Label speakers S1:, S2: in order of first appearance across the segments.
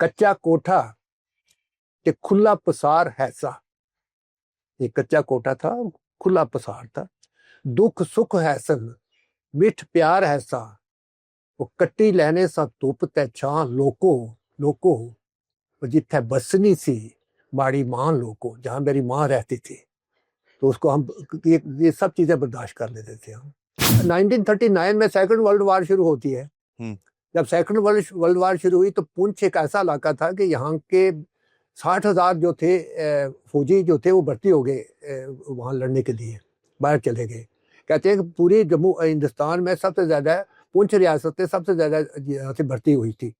S1: कच्चा कोठा ते खुला पसार हैसा। ये कच्चा कोठा था, खुला पसार था। दुख सुख हैसन, मिठ प्यार हैसा। वो कट्टी लैने सा धुप ते छां लोको लोको। जिथे बसनी सी माड़ी मां लोको, जहां मेरी मां रहती थी, तो उसको हम ये सब चीजें बर्दाश्त कर लेते थे हम। 1939 में सेकंड वर्ल्ड वार शुरू होती है। जब सेकंड वर्ल्ड वार शुरू हुई तो पुंछ एक ऐसा इलाका था कि यहाँ के 60,000 जो थे फौजी जो थे वो भर्ती हो गए वहाँ लड़ने के लिए, बाहर चले गए। कहते हैं कि पूरी जम्मू हिंदुस्तान में सबसे ज्यादा पुंछ रियासत में सबसे ज्यादा यहाँ से भर्ती हुई थी।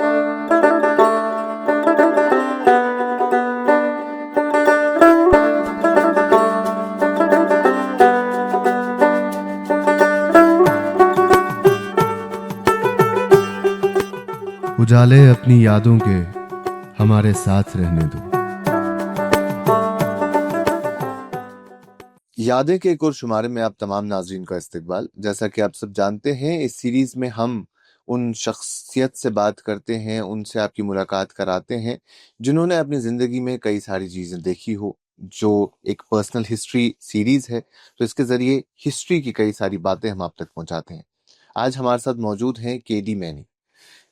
S2: उजाले अपनी यादों के हमारे साथ रहने दो।
S3: यादें के एक और शुमारे में आप तमाम नाज़रीन का इस्तकबाल। जैसा कि आप सब जानते हैं, इस सीरीज में हम उन शख्सियत से बात करते हैं, उनसे आपकी मुलाकात कराते हैं जिन्होंने अपनी ज़िंदगी में कई सारी चीज़ें देखी हो। जो एक पर्सनल हिस्ट्री सीरीज है, तो इसके ज़रिए हिस्ट्री की कई सारी बातें हम आप तक पहुँचाते हैं। आज हमारे साथ मौजूद हैं के.डी. मैनी।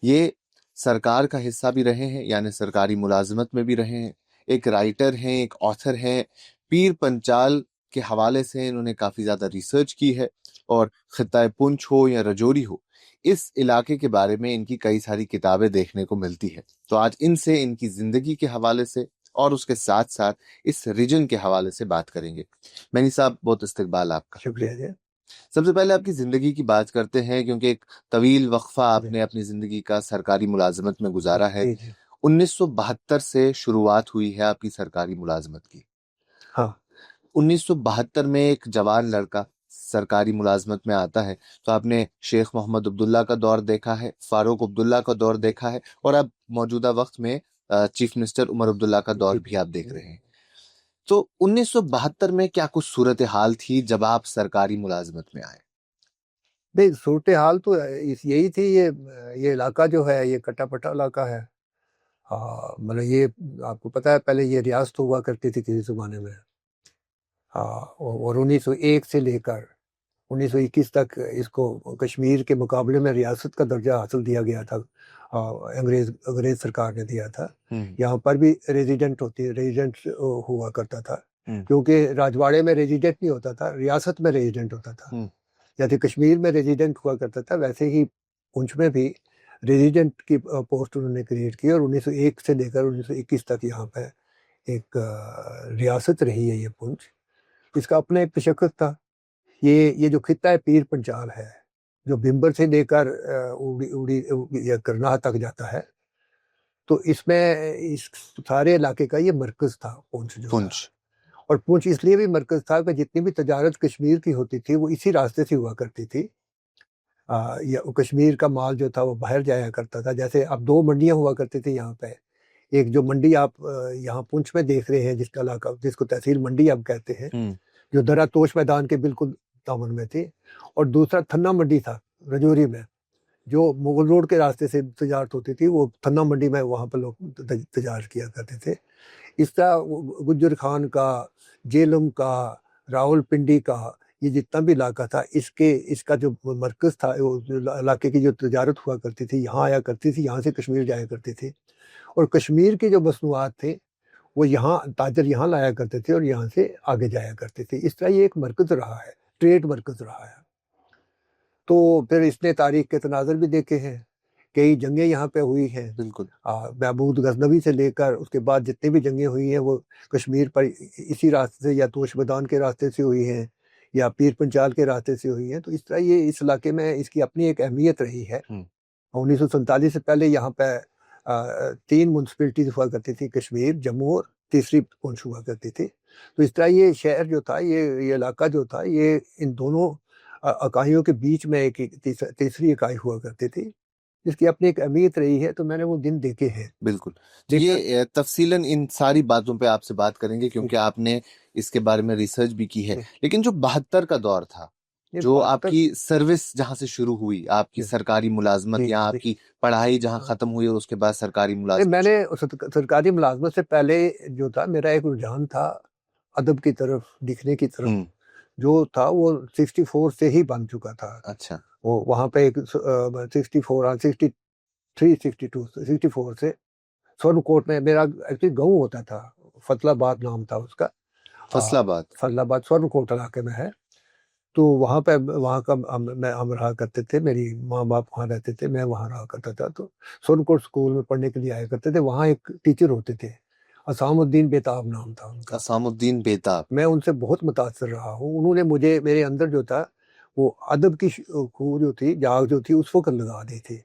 S3: ये सरकार का हिस्सा भी रहे हैं, यानी सरकारी मुलाजमत में भी रहे हैं। एक राइटर हैं, एक ऑथर हैं। पीर पंचाल के हवाले से इन्होंने काफ़ी ज़्यादा रिसर्च की है और खित्ता पुंछ हो या रजौरी हो, इस इलाके के बारे में इनकी कई सारी किताबें देखने को मिलती है। तो आज इनसे इनकी ज़िंदगी के हवाले से और उसके साथ साथ इस रीजन के हवाले से बात करेंगे। मैनी साहब, बहुत इस्तकबाल आपका।
S1: शुक्रिया जी।
S3: सबसे पहले आपकी ज़िंदगी की बात करते हैं, क्योंकि एक तवील वक्फा आपने अपनी ज़िंदगी का सरकारी मुलाजमत में गुजारा है। 1972 से शुरुआत हुई है आपकी सरकारी मुलाजमत की।
S1: हाँ।
S3: 1972 में एक जवान लड़का सरकारी मुलाजमत में आता है, तो आपने शेख मोहम्मद अब्दुल्ला का दौर देखा है, फारूक अब्दुल्ला का दौर देखा है, और अब मौजूदा वक्त में चीफ मिनिस्टर उमर अब्दुल्ला का दौर भी आप देख रहे हैं। तो 1972 में क्या कुछ सूरत हाल थी जब आप सरकारी मुलाजमत में आए?
S1: नहीं, सूरत हाल तो यही थी। ये इलाका जो है ये कट्टा पट्टा इलाका है। हाँ, मतलब ये आपको पता है पहले ये रियासत हुआ करती थी किसी ज़माने में। हाँ, और 1901 से लेकर 1921 तक इसको कश्मीर के मुकाबले में रियासत का दर्जा हासिल दिया गया था। अंग्रेज सरकार ने दिया था। यहाँ पर भी रेजिडेंट हुआ करता था, क्योंकि राजवाड़े में रेजिडेंट नहीं होता था, रियासत में रेजिडेंट होता था। जैसे कश्मीर में रेजिडेंट हुआ करता था, वैसे ही पुंछ में भी रेजिडेंट की पोस्ट उन्होंने क्रिएट की, और 1901 से लेकर 1921 तक यहाँ पे एक रियासत रही है ये पुंछ। इसका अपना एक तशक्कुस था। ये जो खित्ता है पीर पंचाल है, जो बिम्बर से लेकर या करनाह तक जाता है, तो इसमें इस सारे इलाके का ये मरकज था पुंछ जो पुंछ। और पुंछ इसलिए भी मरकज था कि जितनी भी तजारत कश्मीर की होती थी वो इसी रास्ते से हुआ करती थी। या कश्मीर का माल जो था वो बाहर जाया करता था। जैसे अब 2 मंडियां हुआ करती थी यहाँ पे। एक जो मंडी आप यहाँ पुंछ में देख रहे हैं, जिसका इलाका जिसको तहसील मंडी आप कहते हैं, जो दरा तोश मैदान के बिल्कुल दामन में थी, और दूसरा थन्ना मंडी था रजौरी में, जो मुगल रोड के रास्ते से तजारत होती थी। वो थन्ना मंडी में वहाँ पर लोग तजारत किया करते थे। इस तरह गुज्जर खान का, जेलम का, रावलपिंडी का, ये जितना भी इलाका था, इसका जो मरकज था, इलाके की जो तजारत हुआ करती थी यहाँ आया करती थी, यहाँ से कश्मीर जाया करती थी। और कश्मीर की जो मसनूआत थे वो यहाँ ताजर यहाँ लाया करते थे और यहाँ से आगे जाया करते थे। इस तरह ये एक मरकज रहा है, ट्रेड मरकज रहा है। तो फिर इसने तारीख के तनाज़र भी देखे हैं, कई जंगें यहाँ पे हुई हैं।
S3: बिल्कुल।
S1: महमूद गजनवी से लेकर उसके बाद जितनी भी जंगें हुई हैं वो कश्मीर पर इसी रास्ते से, या तोश मैदान के रास्ते से हुई हैं, या पीर पंचाल के रास्ते से हुई हैं। तो इस तरह ये इस इलाके में इसकी अपनी एक अहमियत रही है। 1947 से पहले यहाँ पे 3 म्यूनसिपैलिटीज हुआ करती थी, कश्मीर, जम्मू और तीसरी पुंछ हुआ करती थी। तो इस तरह ये शहर जो था, ये इलाका जो था, ये इन दोनों इकाइयों के बीच में एक तीसरी इकाई हुआ करती थी, जिसकी अपनी एक अहमियत रही है। तो मैंने वो दिन देखे हैं।
S3: बिल्कुल। ये तफसीलन इन सारी बातों पे आपसे बात करेंगे, क्योंकि आपने इसके बारे में रिसर्च भी की है। लेकिन जो 72 का दौर था,
S1: ये
S3: जो
S1: 72
S3: आपकी सर्विस जहां से शुरू हुई, आपकी
S1: जी
S3: सरकारी मुलाजमत
S1: जी
S3: या
S1: जी
S3: आपकी पढ़ाई जहां
S1: हाँ।
S3: खत्म हुई और उसके बाद सरकारी
S1: नहीं,
S3: मुलाजमत
S1: मैंने सरकारी मुलाजमत से पहले जो था मेरा एक रुझान था अदब की तरफ, लिखने की तरफ,
S3: हम्म।
S1: जो था वो 64 से ही बन चुका था।
S3: अच्छा।
S1: वो वहाँ पे एक 64 हाँ 63 62 64 से स्वर्णकोट में मेरा एक्चुअली गाँव होता था, फतलाबाद नाम था उसका।
S3: फसलाबाद।
S1: फतलाबाद स्वर्णकोट इलाके में है। तो वहाँ पे वहाँ का हम रहा करते थे, मेरी माँ बाप वहाँ रहते थे, मैं वहाँ रहा करता था। तो सोनकोट स्कूल में पढ़ने के लिए आया करते थे। वहाँ एक टीचर होते थे, असामुद्दीन बेताब नाम था उनका।
S3: असामुद्दीन बेताब।
S1: मैं उनसे बहुत मुतासर रहा हूँ। उन्होंने मुझे, मेरे अंदर जो था वो अदब की खू जो थी, जाग जो थी, उस वक्त लगा दी थी।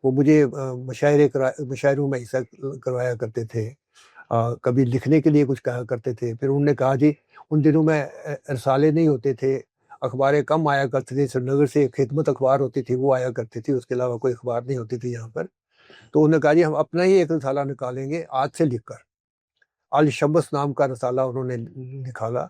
S1: वो मुझे मुशायरों में हिस्सा करवाया करते थे। कभी लिखने के लिए कुछ कहा करते थे। फिर उन्होंने कहा जी, उन दिनों में रसाले नहीं होते थे, अखबारें कम आया करती थी। श्रीनगर से खिदमत अखबार होती थी, वो आया करती थी, उसके अलावा कोई अखबार नहीं होती थी यहाँ पर। तो उन्होंने कहा जी हम अपना ही एक रसाला निकालेंगे आज से लिखकर। अल शबस नाम का रसाला उन्होंने निकाला।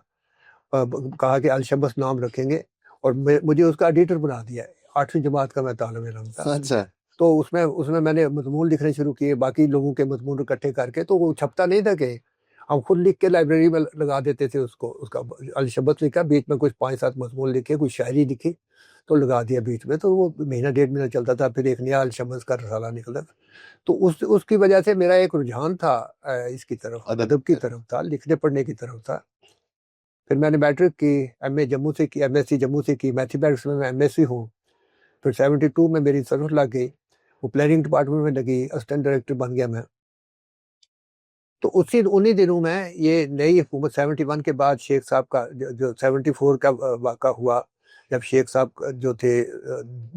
S1: कहा कि अल शबस नाम रखेंगे, और मुझे उसका एडिटर बना दिया। 8वीं जमात का मैं तालिब इल्म था।
S3: अच्छा।
S1: तो उसमें उसमें मैंने मजमून लिखने शुरू किए, बाकी लोगों के मजमून इकट्ठे करके। तो वो छपता नहीं था कि हम खुद लिख के लाइब्रेरी में लगा देते थे उसको। उसका अलशबत लिखा, बीच में कुछ 5-7 मजमून लिखे, कुछ शायरी लिखी, तो लगा दिया बीच में। तो वो महीना 1.5 महीना चलता था, फिर एक नया अलशबस का रसाला निकला। तो उसकी वजह से मेरा एक रुझान था इसकी तरफ,
S3: अदब
S1: अदब
S3: की
S1: की
S3: तरफ।
S1: तरफ था, लिखने पढ़ने की तरफ था। फिर मैंने मैट्रिक की, एमए जम्मू से की, एमएससी जम्मू से की, मैथमेटिक्स में मैं एमएससी हूँ। फिर 72 में मेरी सर्विस लग गई, वो प्लानिंग डिपार्टमेंट में लगी, असिस्टेंट डायरेक्टर बन गया मैं। तो उसी उन्हीं दिनों में ये नई हुकूमत 71 के बाद शेख साहब का जो 74 का वाक़ा हुआ, जब शेख साहब जो थे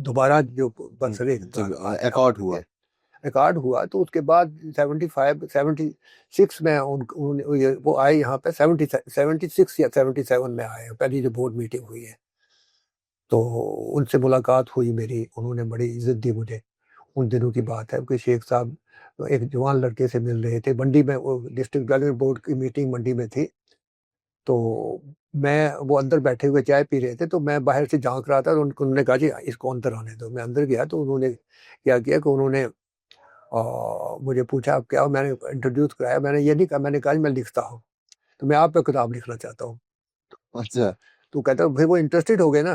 S1: दोबारा जो बरसरे
S3: जब
S1: आए
S3: अकॉर्ड हुआ।
S1: रिकॉर्ड हुआ, तो उसके बाद 75 76 में वो आए यहाँ पे। 76 या 77 में आए, पहली जो बोर्ड मीटिंग हुई है। तो उनसे मुलाकात हुई मेरी, उन्होंने बड़ी इज्जत दी मुझे। उन दिनों की बात है कि शेख साहब एक जवान लड़के से मिल रहे थे मंडी में, वो डिस्ट्रिक्ट डेवलपमेंट बोर्ड की मीटिंग मंडी में थी। तो वो अंदर बैठे हुए चाय पी रहे थे, तो मैं बाहर से झांक रहा था। तो उन्होंने कहा जी इसको अंदर आने दो। मैं अंदर गया तो उन्होंने क्या किया कि उन्होंने मुझे पूछा आप क्या हो। मैंने इंट्रोड्यूस कराया। मैंने ये नहीं कहा, मैंने कहा मैं लिखता हूँ, तो मैं आप पे किताब लिखना चाहता हूँ।
S3: अच्छा।
S1: तो कहता फिर वो इंटरेस्टेड हो गए ना।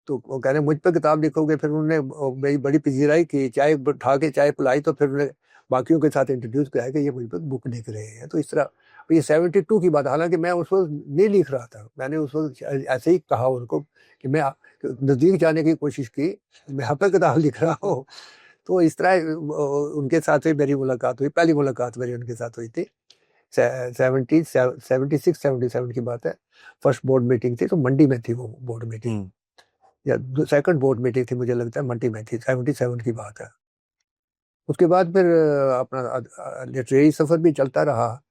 S1: तो वो कह रहे मुझ पे किताब लिखोगे। फिर उन्होंने मेरी बड़ी पजीराई की, चाय उठा के चाय पिलाई। तो फिर उन्होंने बाकियों के साथ इंट्रोड्यूस कराया कि ये मुझ पर बुक लिख रहे हैं। तो इस तरह ये 72 की बात, हालांकि मैं उस वक्त नहीं लिख रहा था। मैंने उस वक्त ऐसे ही कहा उनको कि मैं नज़दीक जाने की कोशिश की, मैं यहाँ पर किताब लिख रहा हूँ। तो इस तरह उनके साथ ही मेरी मुलाकात हुई, पहली मुलाकात मेरी उनके साथ हुई थी। 76 77 की बात है। फर्स्ट बोर्ड मीटिंग थी, तो मंडी में थी वो बोर्ड मीटिंग, या सेकंड बोर्ड मीटिंग थी, मुझे लगता है मंडी में थी। 77 की बात है। उसके बाद फिर अपना लिटरेरी सफ़र भी चलता रहा।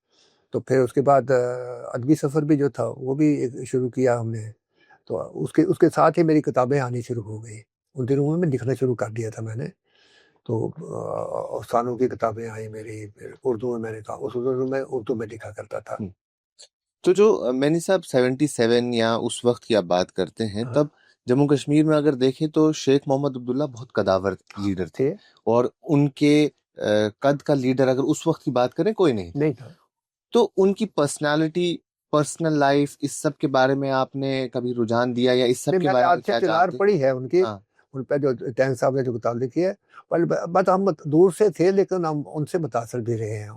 S1: तो फिर उसके बाद अदबी सफ़र भी जो था वो भी शुरू किया हमने। तो उसके उसके साथ ही मेरी किताबें आनी शुरू हो गई। उन दिनों में मैं लिखना शुरू कर दिया था मैंने। तो अफसानों की किताबें आई मेरी। फिर उर्दू में मैंने कहा, उस उर्दू में लिखा करता था।
S3: तो जो मैनी साहब 77 या उस वक्त की आप बात करते हैं,
S1: हाँ,
S3: तब जम्मू कश्मीर में अगर देखें तो शेख मोहम्मद अब्दुल्ला बहुत कदावर लीडर थे,
S1: थे
S3: और उनके कद का लीडर अगर उस वक्त की बात करें कोई नहीं था।
S1: नहीं था।
S3: तो उनकी पर्सनालिटी, पर्सनल लाइफ, इस सब के बारे में आपने कभी रुझान दिया, या इस सब
S1: नहीं,
S3: के
S1: मैंने
S3: बारे
S1: आज
S3: में
S1: से
S3: क्या
S1: तिलार
S3: जानते हैं?
S1: पढ़ी है उनकी।
S3: हाँ।
S1: उन पर जो टैंक साहब ने जो किताब लिखी है। पर बस हम दूर से थे, लेकिन हम उनसे मुतासर भी रहे हैं।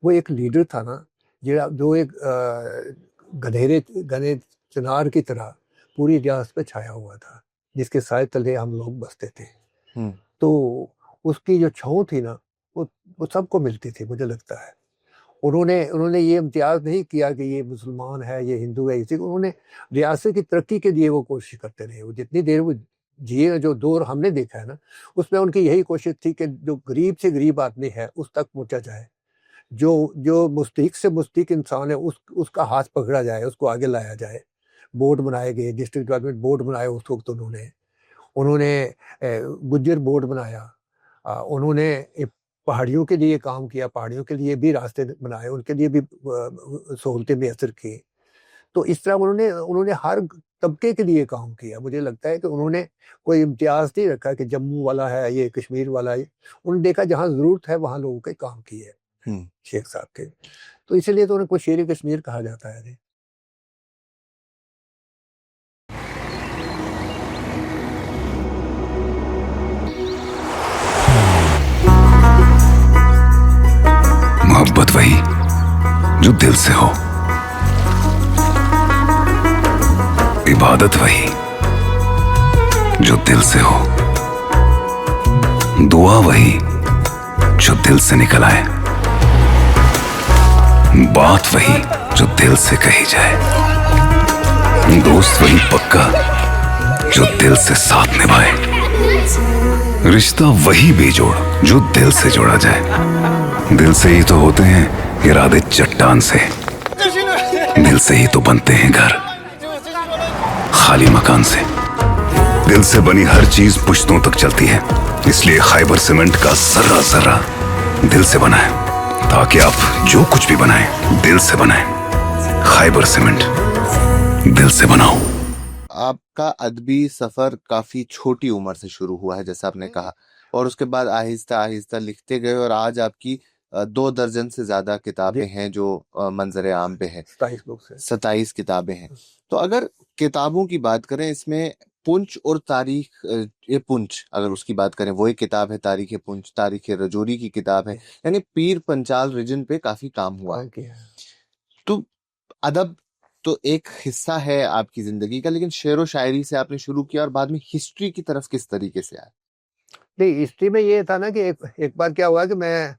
S1: वो एक लीडर था ना, जो एक गधेरे घने चिनार की तरह पूरी रियासत पे छाया हुआ था, जिसके साए तले हम लोग बसते थे।
S3: हम्म।
S1: तो उसकी जो छाँव थी ना, वो सबको मिलती थी, मुझे लगता है। उन्होंने उन्होंने ये इम्तियाज़ नहीं किया कि ये मुसलमान है, ये हिंदू है, इसी को उन्होंने रियासत की तरक्की के लिए वो कोशिश करते रहे। वो जितनी देर वो जिए, जो दौर हमने देखा है ना, उसमें उनकी यही कोशिश थी कि जो गरीब से गरीब आदमी है उस तक पहुंचा जाए। जो जो मुस्तहिक से मुस्तहिक इंसान है उसका हाथ पकड़ा जाए, उसको आगे लाया जाए। बोर्ड बनाए गए, डिस्ट्रिक्ट डेवलपमेंट बोर्ड बनाए उस वक्त उन्होंने। उन्होंने गुज्जर बोर्ड बनाया। उन्होंने पहाड़ियों के लिए काम किया, पहाड़ियों के लिए भी रास्ते बनाए, उनके लिए भी सहूलतें मैसर की। तो इस तरह उन्होंने उन्होंने हर तबके के लिए काम किया। मुझे लगता है कि उन्होंने कोई इम्तियाज नहीं रखा कि जम्मू वाला है ये, कश्मीर वाला है। उन्होंने देखा जहाँ जरूरत है वहां लोगों के काम किए शेख साहब के। तो इसलिए तो उनको शेर कश्मीर कहा जाता है।
S4: मोहब्बत वही जो दिल से हो, इबादत वही जो दिल से हो, दुआ वही जो दिल से निकल आए, बात वही जो दिल से कही जाए, दोस्त वही पक्का जो दिल से साथ निभाए, रिश्ता वही बेजोड़ जो दिल से जोड़ा जाए। दिल से ही तो होते हैं इरादे चट्टान से, दिल से ही तो बनते हैं घर खाली मकान से। दिल से बनी हर चीज पुश्तों तक चलती है, इसलिए खैबर सीमेंट का जर्रा जर्रा दिल से बना है, ताकि आप जो कुछ भी बनाएं दिल से बनाएं। खैबर सीमेंट, दिल से बनाओ।
S3: आपका अदबी सफर काफी छोटी उम्र से शुरू हुआ है जैसा आपने कहा, और उसके बाद आहिस्ता आहिस्ता लिखते गए, और आज आपकी 2 दर्जन से ज्यादा किताबें हैं जो मंजर आम पे है।
S1: 27 बुक्स है।
S3: 27 किताबें हैं। तो अगर किताबों की बात करें, इसमें पुंछ और तारीख, ये पुंछ अगर उसकी बात करें, वो एक किताब है, तारीख पुंछ, तारीख रजौरी की किताब है, यानी पीर पंचाल रीजन पे काफी काम हुआ। तो अदब तो एक हिस्सा है आपकी जिंदगी का, लेकिन शेर व शायरी से आपने शुरू किया और बाद में हिस्ट्री की तरफ किस तरीके से आया?
S1: नहीं, हिस्ट्री में ये था ना कि एक बार क्या हुआ कि मैं,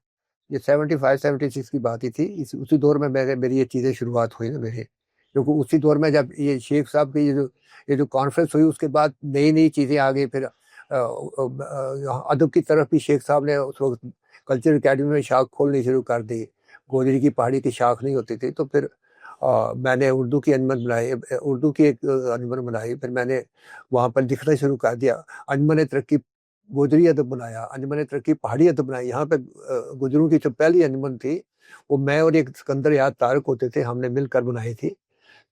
S1: ये 75-76 की बात ही थी, उसी दौर में मेरी ये चीज़ें शुरुआत हुई ना मेरी, क्योंकि उसी दौर में जब ये शेख साहब की ये जो कॉन्फ्रेंस हुई, उसके बाद नई नई चीज़ें आ गई। फिर अदब की तरफ भी शेख साहब ने उस वक्त कल्चर अकेडमी में शाख खोलनी शुरू कर दी। गोदरी की पहाड़ी की शाख नहीं होती थी, तो फिर मैंने उर्दू की अंजमन बनाई, उर्दू की एक अंजमन बनाई। फिर मैंने वहाँ पर लिखना शुरू कर दिया। अंजमन तरक्की गोदरी अदब बनाया, अंजमन तरक्की पहाड़ी अदब बनाई। यहाँ पे गुजरों की जो पहली अंजमन थी, वो मैं और एक सिकंदर याद तारक होते थे, हमने मिलकर बनाई थी।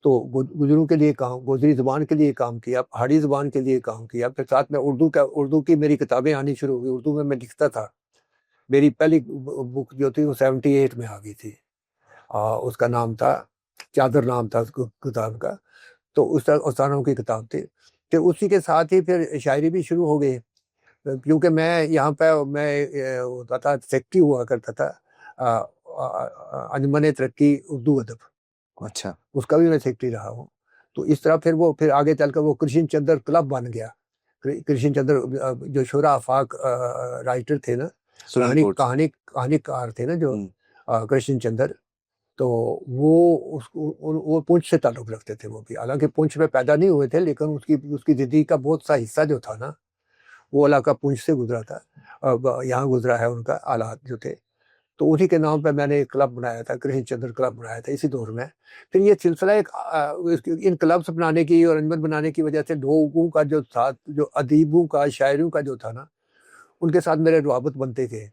S1: तो गुजरों के लिए काम, गोजरी ज़बान के लिए काम किया, पहाड़ी ज़बान के लिए काम किया। फिर साथ में उर्दू की मेरी किताबें आनी शुरू हुई, उर्दू में मैं लिखता था। मेरी पहली बुक जो थी वो 78 में आ गई थी। उसका नाम था चादर, नाम था उस किताब का। तो उस तरह अफसानों की किताब थी। फिर उसी के साथ ही फिर शायरी भी शुरू हो गई, क्योंकि मैं यहाँ पे मैं होता था, सेक्रेटरी हुआ करता था अंजमन तरक्की उर्दू अदब।
S3: अच्छा।
S1: उसका भी मैं सेक्रेटरी रहा हूँ। तो इस तरह फिर आगे चलकर वो कृष्ण चंद्र क्लब बन गया। कृष्ण चंद्र जो शुरा आफाक राइटर थे ना, कहानीकार थे ना जो कृष्ण चंद्र, तो वो पुंछ से ताल्लुक रखते थे। वो भी हालांकि पुंछ में पैदा नहीं हुए थे, लेकिन उसकी जिंदगी का बहुत सा हिस्सा जो था ना, वो इलाका पुंछ से गुजरा था, यहाँ गुजरा है उनका हालात जो थे। तो उन्हीं के नाम पे मैंने एक क्लब बनाया था, कृष्ण चंद्र क्लब बनाया था इसी दौर में। फिर ये सिलसिला इन क्लब्स बनाने की और अंजमन बनाने की वजह से लोगों का जो था, जो अदीबों का, शायरों का जो था ना, उनके साथ मेरे रवाबत बनते गए।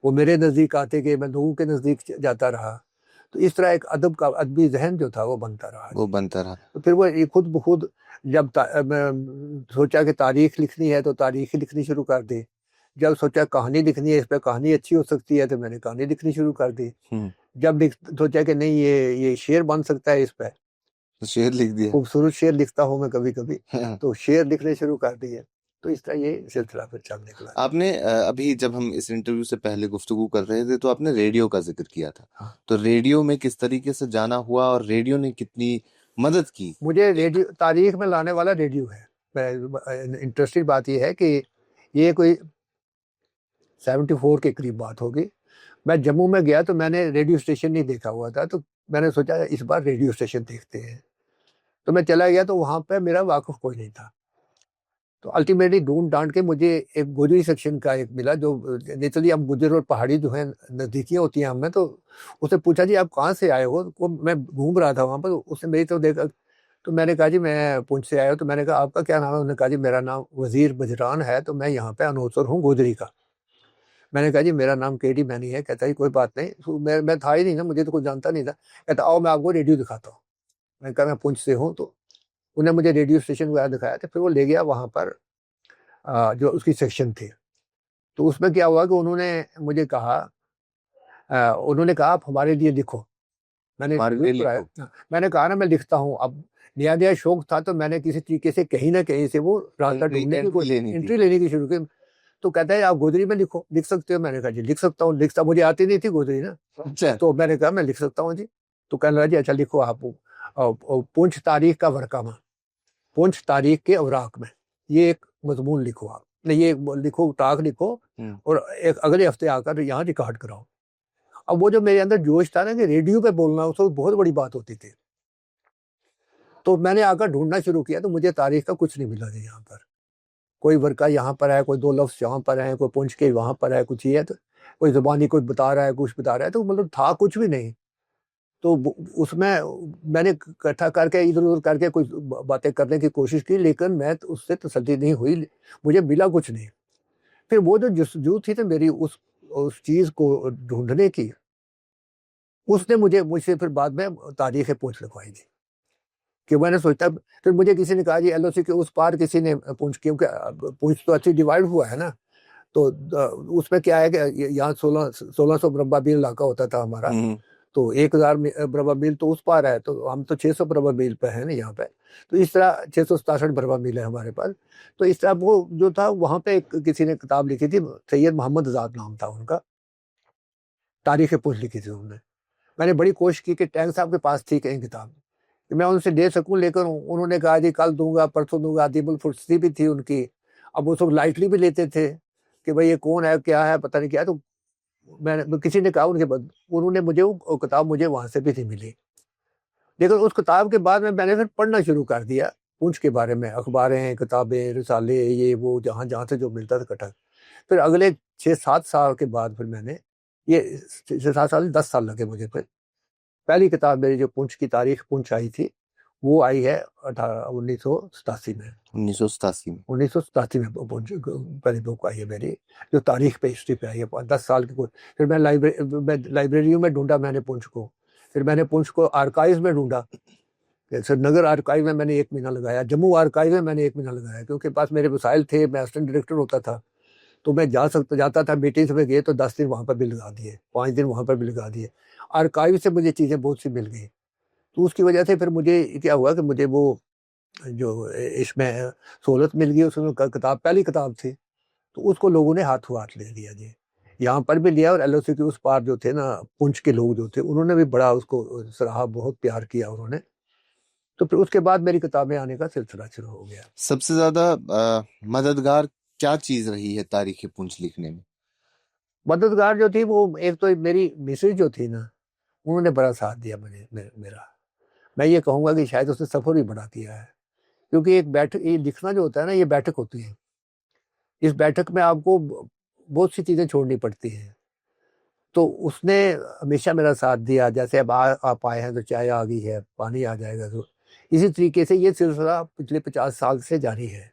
S1: वो मेरे नज़दीक आते गए, मैं लोगों के नज़दीक जाता रहा। तो इस तरह एक अदब का अदबी जहन जो था वो बनता रहा। तो फिर वो खुद ब खुद जब सोचा कि तारीख लिखनी है तो तारीख ही लिखनी शुरू कर दी। जब सोचा कहानी लिखनी है, इस पर कहानी अच्छी हो सकती है, तो मैंने कहानी लिखनी शुरू कर दी। जब सोचा कि नहीं ये शेर बन सकता है, इस पर
S3: तो शेर लिख दिया।
S1: खूबसूरत शेर लिखता हूँ मैं कभी कभी, तो शेर लिखने शुरू कर दिए। तो इस तरह ये सिलसिला फिर चलने लगा।
S3: आपने अभी जब हम इस इंटरव्यू से पहले गुफ्तगू कर रहे थे तो आपने रेडियो का जिक्र किया था।
S1: हाँ।
S3: तो रेडियो में किस तरीके से जाना हुआ और रेडियो ने कितनी मदद की?
S1: मुझे रेडियो तारीख में लाने वाला रेडियो है। इंटरेस्टिंग बात यह है कि ये कोई 74 के करीब बात होगी। मैं जम्मू में गया तो मैंने रेडियो स्टेशन नहीं देखा हुआ था, तो मैंने सोचा इस बार रेडियो स्टेशन देखते हैं। तो मैं चला गया, तो वहाँ पे मेरा वाकिफ कोई नहीं था। तो अल्टीमेटली ढूंढ डांट के मुझे एक गोजरी सेक्शन का एक मिला, जो नेचुरली अब गुजर और पहाड़ी जो है नज़दीकियाँ होती हैं हमें। तो उससे पूछा जी आप कहाँ से आए हो? वो मैं घूम रहा था वहाँ पर, उसने मेरी तो देखा। तो मैंने कहा जी मैं पुंछ से आया हूँ। तो मैंने कहा आपका क्या नाम है? उन्होंने कहा जी मेरा नाम वजीर बजरान है, तो मैं यहाँ पे अनौसर हूँ गोजरी का। मैंने कहा जी मेरा नाम केडी मैनी है। कहता जी कोई बात नहीं। तो मैं था ही नहीं ना, मुझे तो कुछ जानता नहीं था। कहता आओ मैं आपको रेडियो दिखाता हूँ। मैंने कहा मैं पुंछ से हूँ। तो उन्हें मुझे रेडियो स्टेशन वगैरह दिखाया था, फिर वो ले गया वहाँ पर जो उसकी सेक्शन थी। तो उसमें क्या हुआ कि उन्होंने मुझे कहा आप हमारे लिए लिखो। मैंने
S3: हमारे लिए लिखो।
S1: मैंने कहा ना मैं लिखता हूँ। अब नया नया शौक था, तो मैंने किसी तरीके से कहीं ना कहीं से वो रास्ता ढूंढने की एंट्री लेने की शुरू की। तो कहता है आप गोदरी में लिखो, लिख सकते हो। मैंने कहा जी लिख सकता हूँ। लिखता मुझे आती नहीं थी गोदरी ना।
S3: अच्छा।
S1: तो मैंने कहा मैं लिख सकता हूँ जी। तो कहने लगा जी अच्छा लिखो आप पुंछ तारीख का वर्कामा, पुंछ तारीख के औराक में ये एक मजमून लिखो। आप नहीं, ये लिखो, टाक लिखो और एक अगले हफ्ते आकर यहाँ रिकॉर्ड कराओ। अब वो जो मेरे अंदर जोश था ना कि रेडियो पे बोलना उसको बहुत बड़ी बात होती थी। तो मैंने आकर ढूंढना शुरू किया, तो मुझे तारीख का कुछ नहीं मिला जी। यहाँ पर कोई वर्का यहाँ पर है, कोई 2 लफ्ज़ यहाँ पर है, कोई पुंछ के वहाँ पर है, कुछ ये है, तो कोई ज़ुबानी कोई बता रहा है, कुछ बता रहा है, तो मतलब था कुछ भी नहीं। तो उसमें मैंने इकट्ठा करके इधर-उधर करके कुछ बातें करने की कोशिश की, लेकिन मैं तो उससे तसल्ली नहीं हुई, मुझे मिला कुछ नहीं। फिर वो जो जस्तजू थी ना मेरी उस चीज़ को ढूँढने की, उसने मुझसे फिर बाद में तारीख़ पुंछ लिखवाई थी। कि मैंने सोचा, फिर मुझे किसी ने कहा जी एलओसी के उस पार किसी ने पुंछ, क्योंकि पुंछ तो अच्छी डिवाइड हुआ है ना। तो उसमें क्या है कि यहाँ 1600 मुरब्बा मील इलाका होता था हमारा। तो 1000 मुरब्बा मील तो उस पार है, तो हम तो 600 मुरब्बा मील पे है ना यहाँ पे। तो इस तरह 667 मुरब्बा मील है हमारे पास। तो इस तरह वो जो था वहाँ पे किसी ने किताब लिखी थी, सैयद मोहम्मद आजाद नाम था उनका, तारीख पुंछ लिखी थी उन्होंने। मैंने बड़ी कोशिश की कि टैंक साहब के पास थी कहीं किताब कि मैं उनसे दे सकूं, लेकिन उन्होंने कहा जी कल दूंगा, परसों दूंगा। दीबुल फुर्सती भी थी उनकी। अब वो सब लाइटली भी लेते थे कि भाई ये कौन है, क्या है, पता नहीं क्या। तो मैंने किसी ने कहा उन्होंने मुझे वो किताब मुझे वहां से भी थी मिली। लेकिन उस किताब के बाद में मैंने फिर पढ़ना शुरू कर दिया पुंछ के बारे में, अखबारें, किताबें, रिसाले, ये वो जहाँ जहाँ से जो मिलता था इकट्ठा। फिर अगले 6-7 साल के बाद फिर मैंने ये 6-7 साल 10 साल लगे मुझे। फिर पहली किताब मेरी जो पुंछ की तारीख पुंछ आई थी, वो आई है 1987 में। 1987 में पुंछ पहली बुक आई है मेरी, जो तारीख पे, हिस्ट्री पे आई है। 10 साल की कोई। फिर मैं लाइब्रेरियों में ढूंढा मैंने पुंछ को। फिर मैंने पुंछ को आर्काइव में ढूंढा। श्रीनगर आर्काइव में मैंने 1 महीना लगाया, जम्मू आर्काइव में मैंने 1 महीना लगाया, क्योंकि पास मेरे वसाइल थे, मैं असिस्टेंट डायरेक्टर होता था। तो मैं जाता था, मीटिंग्स में गए तो 10 दिन वहाँ पर भी लगा दिए, 5 दिन वहाँ पर भी लगा दिए। आर्काइव से मुझे चीज़ें बहुत सी मिल गई। तो उसकी वजह से फिर मुझे क्या हुआ कि मुझे वो जो इसमें सहूलत मिल गई, उसमें किताब पहली किताब थी, तो उसको लोगों ने हाथों हाथ ले लिया जी। यहाँ पर भी लिया, और एलओसी के उस पार जो थे ना पुंछ के लोग जो थे, उन्होंने भी बड़ा उसको सराहा, बहुत प्यार किया उन्होंने। तो फिर उसके बाद मेरी किताबें आने का सिलसिला शुरू हो गया।
S3: सबसे ज्यादा मददगार क्या चीज रही है तारीख पुंछ लिखने में?
S1: मददगार जो थी वो एक तो मेरी मिसेज जो थी ना, उन्होंने बड़ा साथ दिया मुझे, मेरा। मैं ये कहूँगा कि शायद उसने सफ़र भी बड़ा किया है, क्योंकि एक बैठक, ये लिखना जो होता है ना, ये बैठक होती है। इस बैठक में आपको बहुत सी चीज़ें छोड़नी पड़ती हैं। तो उसने हमेशा मेरा साथ दिया। जैसे अब आप आए हैं तो चाय आ गई है, पानी आ जाएगा। तो इसी तरीके से ये सिलसिला पिछले 50 साल से जारी है।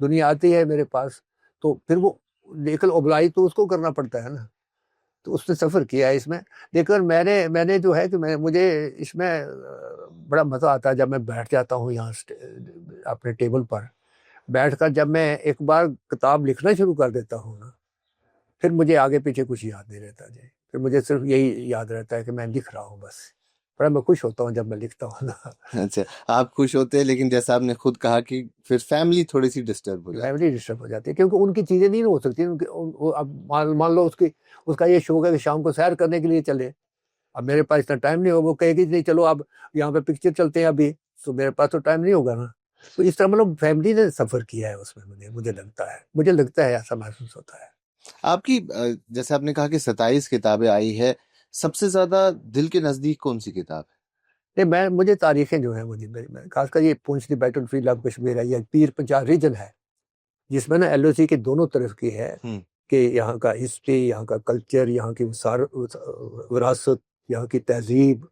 S1: दुनिया आती है मेरे पास, तो फिर वो लेकिन ओबलाई तो उसको करना पड़ता है ना। तो उसने सफ़र किया है इसमें। लेकिन मैंने जो है कि मुझे इसमें बड़ा मज़ा आता है जब मैं बैठ जाता हूँ यहाँ अपने टेबल पर बैठकर। जब मैं एक बार किताब लिखना शुरू कर देता हूँ ना, फिर मुझे आगे पीछे कुछ याद नहीं रहता जी। फिर मुझे सिर्फ यही याद रहता है कि मैं लिख रहा हूँ बस। बड़ा मैं खुश होता हूँ जब मैं लिखता हूँ ना।
S3: अच्छा, आप खुश होते हैं, लेकिन जैसा आपने खुद कहा कि फिर फैमिली थोड़ी सी डिस्टर्ब हो जाती है।
S1: फैमिली डिस्टर्ब हो जाती है, क्योंकि उनकी चीज़ें नहीं हो सकती। अब मान लो उसका ये शौक है कि शाम को सैर करने के लिए चले। अब मेरे पास इतना टाइम नहीं होगा। वो कहेगी नहीं चलो अब यहाँ पे पिक्चर चलते हैं अभी, तो मेरे पास तो टाइम नहीं होगा ना। तो इस तरह मतलब फैमिली ने सफ़र किया है उसमें। मुझे लगता है ऐसा महसूस होता है।
S3: आपकी जैसे आपने कहा कि 27 किताबें आई है, सबसे ज्यादा दिल के नजदीक कौन सी किताब है?
S1: नहीं, मुझे तारीखें जो है मैं खासकर ये Poonch the battlefield of Kashmir है, या पीर पंचाल रीजन है, जिसमें ना एलओसी के दोनों तरफ की है कि यहाँ का हिस्ट्री, यहाँ का कल्चर, यहाँ की विरासत, यहाँ की तहजीब,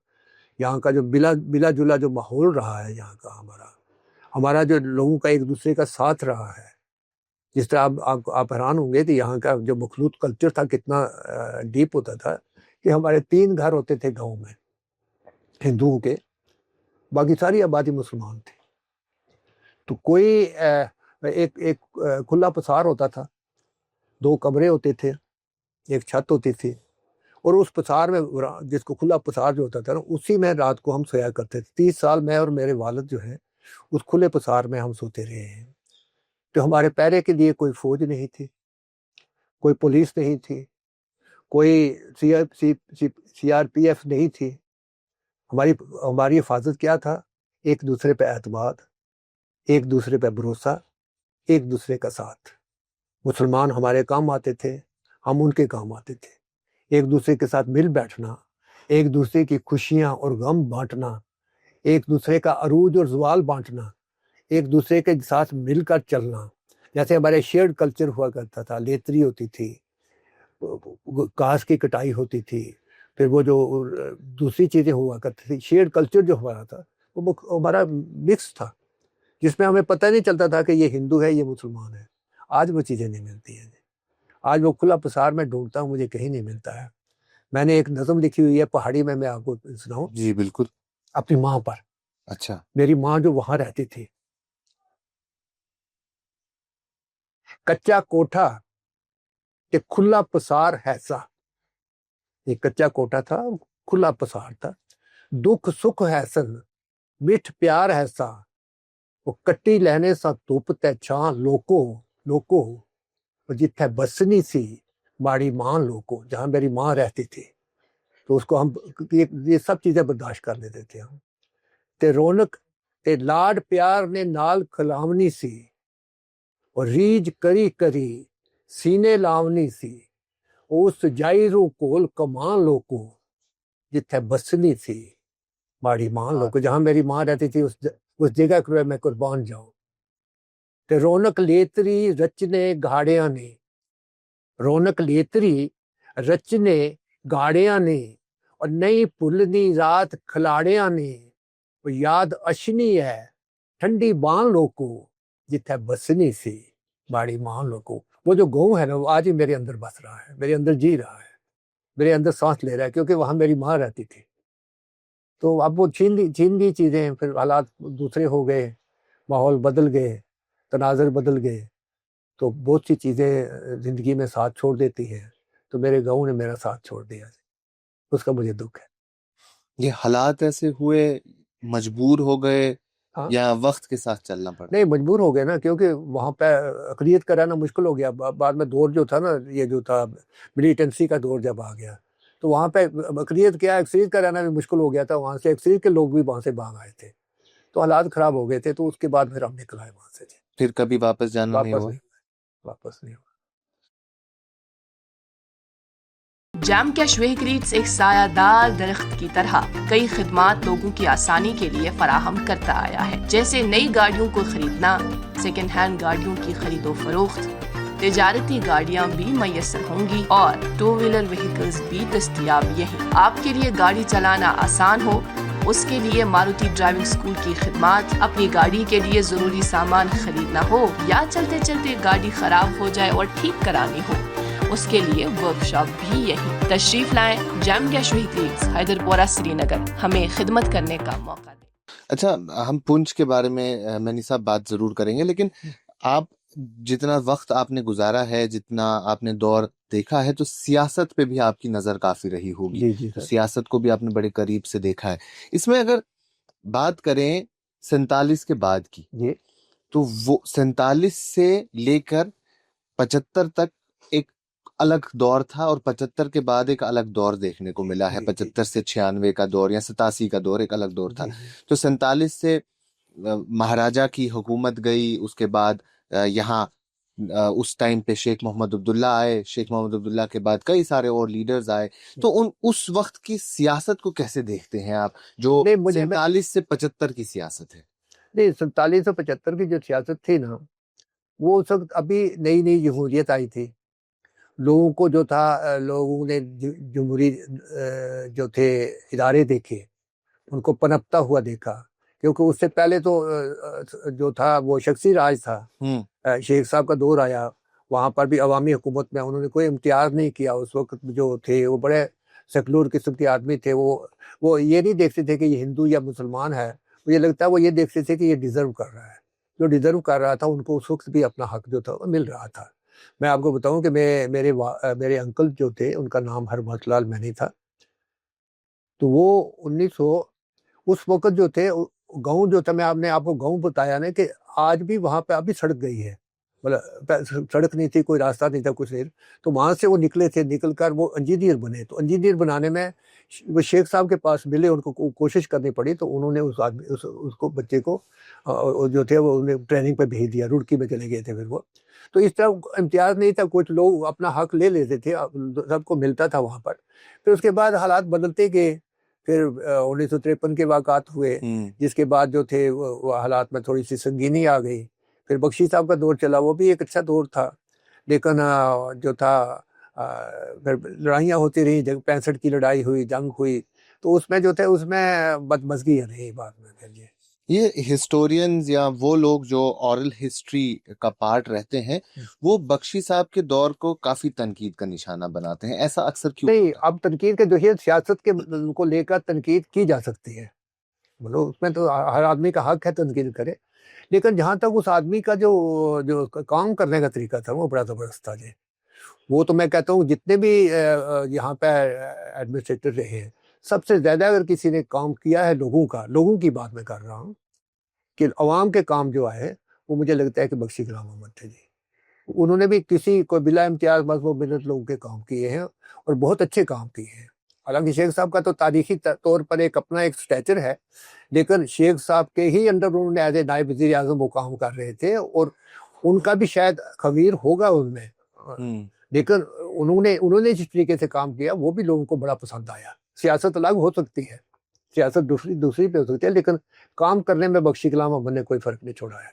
S1: यहाँ का जो मिला जुला जो माहौल रहा है यहाँ का, हमारा जो लोगों का एक दूसरे का साथ रहा है। जिस तरह आप हैरान होंगे कि यहाँ का जो मखलूत कल्चर था कितना डीप होता था, कि हमारे 3 घर होते थे गाँव में हिंदुओं के। बाकी सारी आबादी मुसलमान थी। तो कोई एक खुला पसार होता था, 2 कमरे होते थे, एक छत होती थी, और उस पसार में जिसको खुला पसार जो होता था ना, उसी में रात को हम सोया करते थे। 30 साल मैं और मेरे वालिद जो है उस खुले पसार में हम सोते रहे हैं। तो हमारे पहरे के लिए कोई फौज नहीं थी, कोई पुलिस नहीं थी, कोई CRPF नहीं थी। हमारी हिफाजत क्या था? एक दूसरे पे एतमाद, एक दूसरे पे भरोसा, एक दूसरे का साथ। मुसलमान हमारे काम आते थे, हम उनके काम आते थे। एक दूसरे के साथ मिल बैठना, एक दूसरे की खुशियां और गम बांटना, एक दूसरे का अरूज और ज़वाल बांटना, एक दूसरे के साथ मिलकर चलना। जैसे हमारे शेयर्ड कल्चर हुआ करता था, लेतरी होती थी, घास की कटाई होती थी, फिर वो जो दूसरी चीज़ें हुआ करती थी। शेयर्ड कल्चर जो हमारा था वो हमारा मिक्स था, जिसमें हमें पता नहीं चलता था कि ये हिंदू है, ये मुसलमान है। आज वो चीज़ें नहीं मिलती हैं। आज वो खुला पसार में ढूंढता हूँ, मुझे कहीं नहीं मिलता है। मैंने एक नज़म लिखी हुई है पहाड़ी में, मैं आपको सुनाऊं?
S3: जी बिल्कुल।
S1: अपनी माँ पर।
S3: अच्छा।
S1: मेरी माँ जो वहां रहती थी। कच्चा कोठा ते खुला पसार हैसा। ये कच्चा कोठा था, खुला पसार था। दुख सुख हैसन, मिठ प्यार हैसा, वो कट्टी लहने सा धुप ते छां लोको लोको, जिथे बसनी सी माड़ी माँ लोको, जहां मेरी माँ रहती थी। तो उसको हम ये सब चीजें बर्दाश्त कर लेते थे हम। ते रौनक ते लाड प्यार ने नाल खलावनी सी, और रीज करी करी सीने लावनी सी, उस जायरू कोल कमान लोको, जिथे बसनी थी माड़ी मां लोको, जहां मेरी माँ रहती थी उस जगह को मैं कुर्बान जाऊं। ते रौनक लेतरी रचने गाड़िया ने, रौनक लेतरी रचने गाड़िया ने, और नई पुलनी रात खिलाड़िया ने, वो याद अशनी है ठंडी बान लोको, जिथे बसनी सी माड़ी मां लोको। वो जो गाँव है ना, वो आज ही मेरे अंदर बस रहा है, मेरे अंदर जी रहा है, मेरे अंदर सांस ले रहा है, क्योंकि वहां मेरी माँ रहती थी। तो अब वो छीन गई चीजें, फिर हालात दूसरे हो गए, माहौल बदल गए, तनाजर बदल गए, तो बहुत सी चीजें जिंदगी में साथ छोड़ देती हैं। तो मेरे गाँव ने मेरा साथ छोड़ दिया, उसका मुझे दुख है।
S3: ये हालात ऐसे हुए, मजबूर हो गए,
S1: हाँ?
S3: या वक्त के साथ चलना पड़ा?
S1: नहीं, मजबूर हो गए ना, क्योंकि वहां पे अकलियत का रहना मुश्किल हो गया। बाद में दौर जो था ना, ये जो था मिलिटेंसी का दौर जब आ गया, तो वहां पे अकलियत क्या, अक्सरियत का रहना भी मुश्किल हो गया था। वहां से अक्सरियत के लोग भी वहां से भाग आए थे, तो हालात खराब हो गए थे। तो उसके बाद फिर हम निकल आए वहां से।
S3: फिर कभी वापस जाना नहीं हुआ?
S1: वापस नहीं हुआ।
S5: जैम कैश व्हीकल्स एक सायादार दरख्त की तरह कई खिदमात लोगों की आसानी के लिए फराहम करता आया है, जैसे नई गाड़ियों को खरीदना, सेकेंड हैंड गाड़ियों की खरीदो फरोख्त, तिजारती गाड़ियां भी मैसर होंगी और 2 व्हीलर व्हीकल्स भी दस्तयाब यहीं। आपके लिए गाड़ी चलाना आसान हो, उसके लिए मारुति ड्राइविंग स्कूल की खिदमात, अपनी गाड़ी के लिए जरूरी सामान खरीदना हो, या चलते चलते गाड़ी खराब हो जाए और ठीक करानी हो, उसके लिए वर्कशॉप भी यही। तशरीफ लाएं jam cash vehicles, Haiderpura, Srinagar, हमें खिदमत करने का मौका दें।
S3: अच्छा, हम पुंछ के बारे में मैनी साहब बात जरूर करेंगे, लेकिन आप जितना वक्त आपने गुजारा है, जितना आपने दौर देखा है, तो सियासत पे भी आपकी नजर काफी रही होगी।
S1: जी जी
S3: तो सियासत को भी आपने बड़े करीब से देखा है। इसमें अगर बात करें 47 के बाद की,
S1: जी,
S3: तो वो 47 से लेकर 75 तक एक अलग दौर था, और 75 के बाद एक अलग दौर देखने को मिला है। 75 से 96 का दौर या 87 का दौर एक अलग दौर था। तो 47 से महाराजा की हुकूमत गई, उसके बाद यहाँ उस टाइम पे शेख मोहम्मद अब्दुल्ला आए, शेख मोहम्मद अब्दुल्ला के बाद कई सारे और लीडर्स आए। तो उस वक्त की सियासत को कैसे देखते हैं आप, जो 47 से 75 की सियासत है?
S1: नहीं, 47 से 75 की जो सियासत थी ना, वो उस वक्त अभी नई नई जमहूरियत आई थी। लोगों को जो था, लोगों ने जमहूरी जो थे इदारे देखे, उनको पनपता हुआ देखा, क्योंकि उससे पहले तो जो था वो शख्सी राज था। शेख साहब का दौर आया, वहाँ पर भी अवामी हुकूमत में उन्होंने कोई इम्तियाज नहीं किया। उस वक्त जो थे वो बड़े सेकुलर किस्म के आदमी थे। वो ये नहीं देखते थे कि ये हिंदू या मुसलमान है, मुझे लगता है वो ये देखते थे कि ये डिजर्व कर रहा है, जो डिजर्व कर रहा था उनको उस वक्त भी अपना हक जो था वो मिल रहा था। मैं आपको बताऊं कि मेरे अंकल जो थे उनका नाम हरमत लाल मैनी था। तो वो 1900 उस वक्त जो थे गांव जो था, मैं आपने आपको गांव बताया ना कि आज भी वहां पे अभी सड़क गई है, मतलब सड़क नहीं थी, कोई रास्ता नहीं था, कुछ नहीं। तो वहां से वो निकले थे, निकल कर वो इंजीनियर बने। तो इंजीनियर बनाने में वो शेख साहब के पास मिले, उनको कोशिश करनी पड़ी। तो उन्होंने उस आदमी उसको बच्चे को जो थे वो उन्हें ट्रेनिंग पे भेज दिया, रुड़की में चले गए थे फिर वो। तो इस तरह इम्तियाज नहीं था, कुछ लोग अपना हक ले लेते थे, सबको मिलता था वहां पर। फिर उसके बाद हालात बदलते गए। फिर 1953 के वाक़ात हुए, जिसके बाद जो थे वो हालात में थोड़ी सी संगीनी आ गई। फिर बख्शी साहब का दौर चला, वो भी एक अच्छा दौर था। लेकिन जो था फिर लड़ाइयाँ होती रही, 65 की लड़ाई हुई, जंग हुई, तो उसमें जो थे उसमें बदमज़गी रही बाद में। फिर
S3: ये हिस्टोरियंस या वो लोग जो ऑरल हिस्ट्री का पार्ट रहते हैं, वो बख्शी साहब के दौर को काफी तनकीद का निशाना बनाते हैं, ऐसा अक्सर क्यों?
S1: नहीं, अब तनकीद के जो है सियासत के को लेकर तनकीद की जा सकती है, मतलब उसमें तो हर आदमी का हक है तनकीद करे। लेकिन जहाँ तक उस आदमी का जो जो काम करने का तरीका था वो बड़ा ज़बरदस्त था जी। वो तो मैं कहता हूँ जितने भी यहाँ पे एडमिनिस्ट्रेटर रहे हैं, सबसे ज़्यादा अगर किसी ने काम किया है लोगों की बात मैं कर रहा हूँ कि अवाम के काम जो आए, वो मुझे लगता है कि बख्शी गुलाम अहमद थे जी। उन्होंने भी किसी को बिला इम्तियाज मजहब मिलत लोगों के काम किए हैं और बहुत अच्छे काम किए हैं। हालांकि शेख साहब का तो तारीखी तौर पर एक अपना एक स्टैचर है, लेकिन शेख साहब के ही अंडर उन्होंने एज ए नायब वज़ीर आज़म वो काम कर रहे थे, और उनका भी शायद खमीर होगा उनमें। लेकिन उन्होंने जिस तरीके से काम किया वो भी लोगों को बड़ा पसंद आया। सियासत अलग हो सकती है, सियासत दूसरी पे हो सकती है, लेकिन काम करने में बख्शी गुलाम अहमद ने कोई फर्क नहीं छोड़ा है।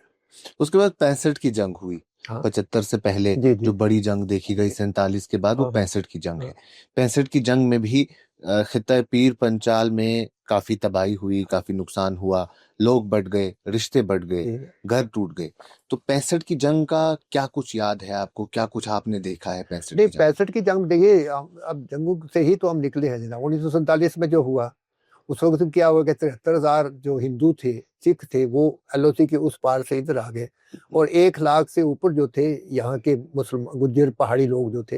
S3: उसके बाद 65 की जंग हुई,
S1: हाँ।
S3: 75 से पहले
S1: जी, जी।
S3: जो बड़ी जंग देखी गई 47 के बाद, वो
S1: हाँ।
S3: 65 की जंग है। 65 की जंग में भी खित्ता पीर पंचाल में काफी तबाही हुई, काफी नुकसान हुआ, लोग बढ़ गए, रिश्ते बढ़ गए, घर टूट गए। तो 65 की जंग का क्या कुछ याद है आपको, क्या कुछ आपने देखा है 65
S1: नहीं,
S3: की जंग?
S1: 65 की जंग देखिए, अब जंगों से ही तो हम निकले हैं। 1947 में जो हुआ, उस वक्त क्या हुआ कि 73,000 जो हिंदू थे, सिख थे, वो LOC के उस पार से इधर आ गए, और 1 लाख से ऊपर जो थे यहाँ के मुसलमान गुज्जर पहाड़ी लोग जो थे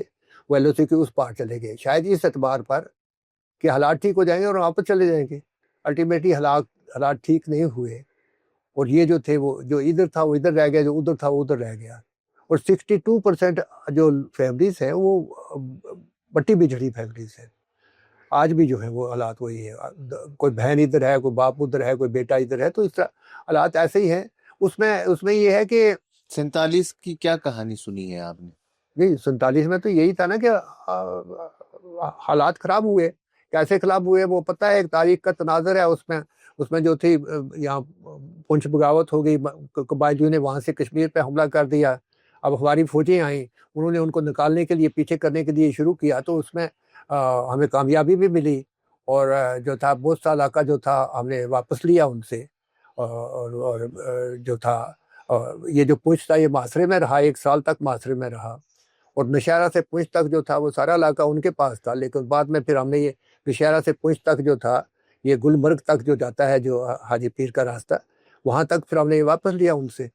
S1: वो LOC के उस पार चले गए, शायद इस एतबार पर कि हालात ठीक हो जाएंगे और वापस चले जाएंगे। अल्टीमेटली हालात ठीक नहीं हुए, और ये जो थे वो जो इधर था वो इधर रह गया, जो उधर था वो उधर रह गया। और 62% जो फैमिलीज हैं वो बट्टी बिछड़ी फैमिलीज हैं। आज भी जो है वो हालात वही है, कोई बहन इधर है, कोई बाप उधर है, कोई बेटा इधर है, तो इस तरह हालात ऐसे ही हैं। उसमें ये है कि
S3: 47 की क्या कहानी सुनी है आपने?
S1: नहीं, 47 में तो यही था ना कि हालात खराब हुए। कैसे खराब हुए वो पता है, एक तारीख का तनाजर है उसमें जो थी यहाँ पुंछ बगावत हो गई, कबायलियों ने वहाँ से कश्मीर पे हमला कर दिया। अब हमारी फौजें आई, उन्होंने उनको निकालने के लिए, पीछे करने के लिए शुरू किया, तो उसमें हमें कामयाबी भी मिली, और जो था बहुत सा इलाका जो था हमने वापस लिया उनसे, और जो था ये जो पुंछ था ये मासरे में रहा, 1 साल तक मासरे में रहा, और नौशहरा से पुंछ तक जो था वो सारा इलाका उनके पास था। लेकिन बाद में फिर हमने ये नौशहरा से पुंछ तक जो था, ये गुलमर्ग तक जो जाता है, जो हाजी पीर का रास्ता, वहाँ तक फिर हमने ये वापस लिया उनसे।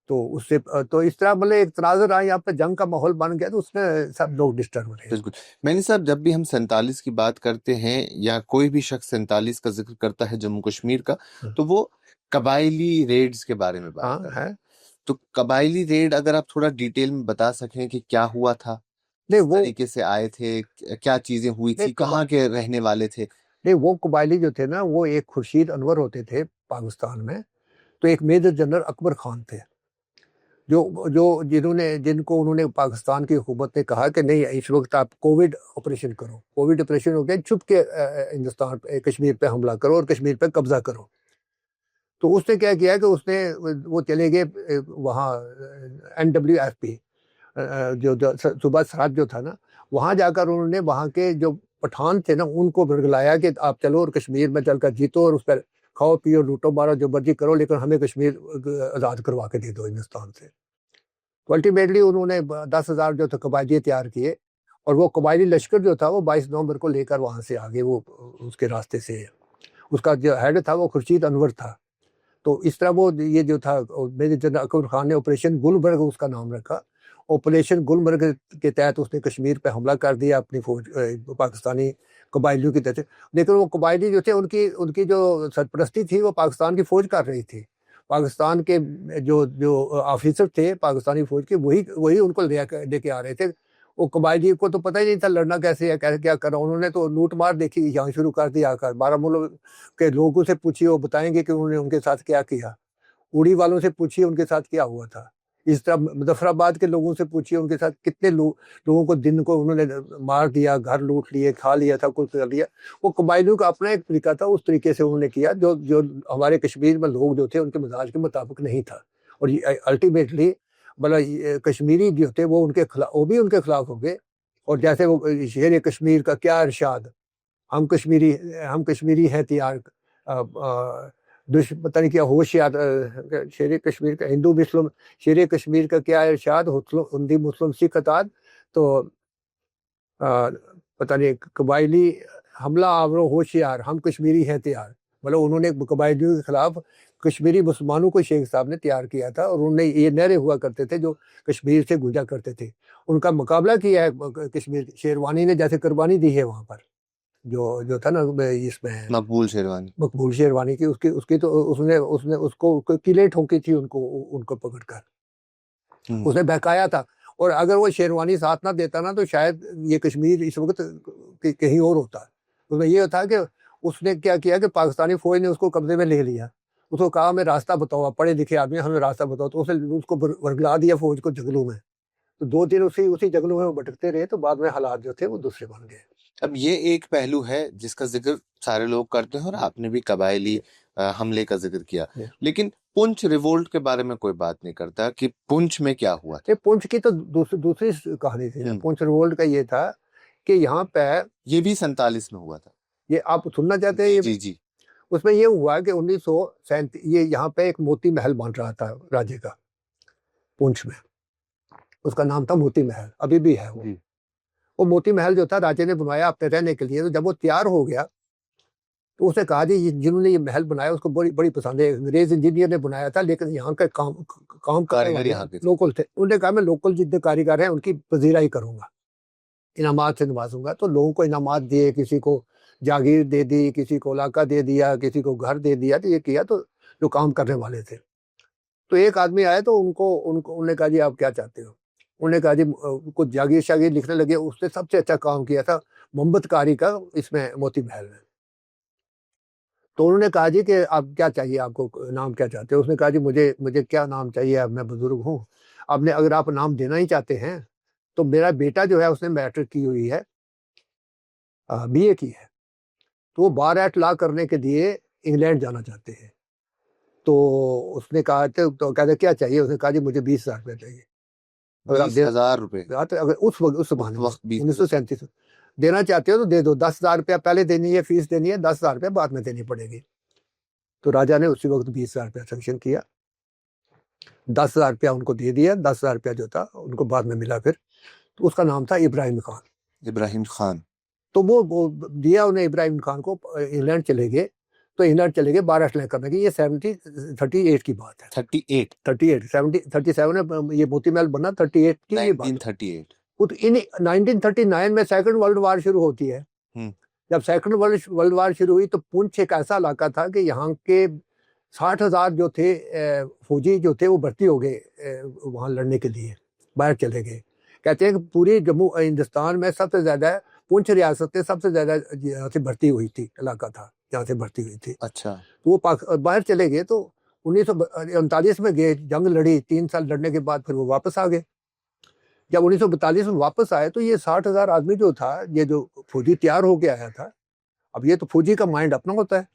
S1: तो उससे तो इस तरह मतलब एक तनाज़ुर रहा, यहाँ पे जंग का माहौल बन गया, तो उसमें सब लोग डिस्टर्ब हो रहे हैं।
S3: बिल्कुल। मैंने साहब, जब भी हम 47 की बात करते हैं या कोई भी शख्स 47 का जिक्र करता है जम्मू कश्मीर का, तो वो कबायली रेड्स के बारे में बात करता है। तो कबायली रेड अगर आप थोड़ा डिटेल में बता सकें कि क्या हुआ था,
S1: नहीं
S3: वो तरीके से आए थे, क्या चीजें हुई थी, कहाँ के रहने वाले थे? नहीं,
S1: वो कबायली जो थे ना, वो एक खुर्शीद अनवर होते थे पाकिस्तान में, तो एक मेजर जनरल अकबर खान थे, जिनको उन्होंने पाकिस्तान की हुकूमत ने कहा कि नहीं, इस वक्त आप कोविड ऑपरेशन करो। कोविड ऑपरेशन हो गया, छुप के हिंदुस्तान पे, कश्मीर पे हमला करो और कश्मीर पे कब्जा करो। तो उसने क्या किया कि वो चले गए वहाँ NWFP, जो सूबा सरहद जो था ना, वहाँ जाकर उन्होंने वहाँ के जो पठान थे ना, उनको भड़काया कि आप चलो और कश्मीर में चलकर जीतो, और उस पर खाओ पियो लूटो मारो जो मर्जी करो, लेकिन हमें कश्मीर आज़ाद करवा के दे दो हिंदुस्तान से। तो अल्टीमेटली उन्होंने 10,000 जो थे कबायली तैयार किए, और वो कबायली लश्कर जो था वो 22 नवंबर को लेकर वहाँ से आगे वो उसके रास्ते से, उसका जो हेड था वो खुर्शीद अनवर था। तो इस तरह वो ये जो था मेजर जनरल अकबर खान ने ऑपरेशन गुलबर्ग उसका नाम रखा। ऑपरेशन गुलबर्ग के तहत उसने कश्मीर पे हमला कर दिया अपनी फौज पाकिस्तानी कबायलियों की तरफ से। लेकिन वो कबायली जो थे उनकी उनकी जो सरपरस्ती थी वो पाकिस्तान की फौज कर रही थी। पाकिस्तान के जो जो ऑफिसर थे पाकिस्तानी फौज के वही वही उनको लेके आ रहे थे। वो कबायली को तो पता ही नहीं था लड़ना कैसे है, कैसे क्या करना। उन्होंने तो लूट मार देखी यहाँ शुरू कर दिया आकर। बारामूला के लोगों से पूछिए वो बताएंगे कि उन्होंने उनके साथ क्या किया। उड़ी वालों से पूछिए उनके साथ क्या हुआ था। इस तरह मुजफ्फराबाद के लोगों से पूछिए उनके साथ कितने लोगों को दिन को उन्होंने मार दिया, घर लूट लिए, खा लिया था, कुछ कर लिया। वो कबायलियों का अपना एक तरीका था, उस तरीके से उन्होंने किया जो जो हमारे कश्मीर में लोग जो थे उनके मिजाज के मुताबिक नहीं था। और ये अल्टीमेटली मतलब कश्मीरी जो थे वो उनके खिलाफ, वो भी उनके खिलाफ हो गए। और जैसे वो शेर कश्मीर का क्या इरशाद, हम कश्मीरी हैं तैयार, पता नहीं क्या होशियार, शेर कश्मीर का हिंदू मुस्लिम, शेर कश्मीर का क्या इरशाद, हिंदी मुस्लिम सिख अताद। तो पता नहीं कबायली हमला आवरो होशियार, हम कश्मीरी हैं तैयार। मतलब उन्होंने कबायलियों के खिलाफ कश्मीरी मुसलमानों को शेख साहब ने तैयार किया था। और उन्होंने ये नहरे हुआ करते थे जो कश्मीर से गुजरा करते थे, उनका मुकाबला किया है कश्मीर। शेरवानी ने जैसे कुर्बानी दी है वहां पर, जो जो था ना इसमें मकबूल शेरवानी की, उसकी तो उसने उसने उसको किले ठोकी थी उनको पकड़कर, उसने बहकाया था। और अगर वो शेरवानी साथ ना देता ना तो शायद ये कश्मीर इस वक्त कहीं और होता। उसमें ये था कि उसने क्या किया कि पाकिस्तानी फौज ने उसको कब्जे में ले लिया। उसको कहा हमें रास्ता बताओ, पढ़े लिखे आदमी, हमें रास्ता बताओ। तो उसको वर्गला दिया फौज को जंगलों में। तो 2 दिन उसी जंगलों में भटकते रहे। तो बाद में हालात जो थे वो दूसरे बन गए।
S3: अब ये एक पहलू है जिसका जिक्र सारे लोग करते हैं और आपने भी कबायली हमले का जिक्र किया, लेकिन पुंछ रिवोल्ट के बारे में कोई बात नहीं करता कि पुंछ में क्या हुआ था।
S1: पुंछ की तो दूसरी कहानी थी। पुंछ रिवोल्ट का ये था कि यहाँ पे
S3: ये भी 47 में हुआ था।
S1: ये आप सुनना चाहते हैं? ये
S3: जी।
S1: उसमें ये हुआ कि 1937 ये यहाँ पे एक मोती महल बन रहा था राजे का पुंछ में। उसका नाम था मोती महल, अभी भी है वो मोती महल जो था राजे ने बनवाया अपने रहने के लिए। तो जब वो तैयार हो गया तो उसने कहा जी जिन्होंने ये महल बनाया उसको बड़ी पसंद है। अंग्रेज इंजीनियर ने बनाया था लेकिन यहाँ का काम
S3: कारीगर यहाँ के
S1: लोकल थे। उन्होंने कहा मैं लोकल जितने कारीगर हैं उनकी पजीराई करूंगा, इनामात से नवाजूंगा। तो लोगों को इनामात दिए, किसी को जागीर दे दी, किसी को इलाका दे दिया, किसी को घर दे दिया। तो ये किया तो जो काम करने वाले थे। तो एक आदमी आया तो उन्होंने कहा जी आप क्या चाहते हो? उन्होंने कहा जी कुछ जागीर शागीर लिखने लगे। उसने सबसे अच्छा काम किया था मोहम्मदकारी का इसमें मोती महल में। तो उन्होंने कहा जी कि आप क्या चाहिए, आपको नाम क्या चाहते हो? उसने कहा जी मुझे क्या नाम चाहिए, अब मैं बुजुर्ग हूँ। आपने अगर आप नाम देना ही चाहते हैं तो मेरा बेटा जो है उसने मैट्रिक की हुई है, BA की है, तो वो बार एट लॉ करने के लिए इंग्लैंड जाना चाहते हैं। तो उसने कहा तो कहते क्या चाहिए? उसने कहा जी मुझे 20,000 रुपये चाहिए।
S3: 20,000 रुपये?
S1: अगर उस वक्त 1937 देना चाहते हो तो दे दो। 10,000 रुपया पहले देनी है, फीस देनी है, 10,000 रुपया बाद में देनी पड़ेगी। तो राजा ने उसी वक्त 20,000 रुपया सैंक्शन किया, 10,000 रुपया उनको दे दिया। 10,000 रुपया जो था उनको बाद में मिला फिर। तो उसका नाम था इब्राहिम खान। तो वो दिया उन्हें इब्राहिम खान को। इंग्लैंड चले गए। तो इंग्लैंड चले गए 12 अटैक करने की। ये 38 की बात है। 37 में ये मोती महल बना, 38 की ये बात।
S3: 1938
S1: 1939 में सेकंड वर्ल्ड वार शुरू होती है। जब सेकंड वर्ल्ड वार शुरू हुई तो पुंछ एक ऐसा इलाका था कि यहाँ के 60,000 जो थे फौजी जो थे वो भर्ती हो गए वहाँ लड़ने के लिए, बाहर चले गए। कहते हैं कि पूरी जम्मू हिंदुस्तान में सबसे ज्यादा पुंछ रियासत में सबसे ज्यादा यहाँ से भर्ती हुई थी, इलाका था यहाँ से भर्ती हुई थी।
S3: अच्छा।
S1: तो वो बाहर चले गए। तो 1939 में गए, जंग लड़ी, 3 साल लड़ने के बाद फिर वो वापस आ गए। जब 1942 में वापस आए तो ये 60,000 आदमी जो था, ये जो फौजी तैयार होके आया था, अब ये तो फौजी का माइंड अपना होता है।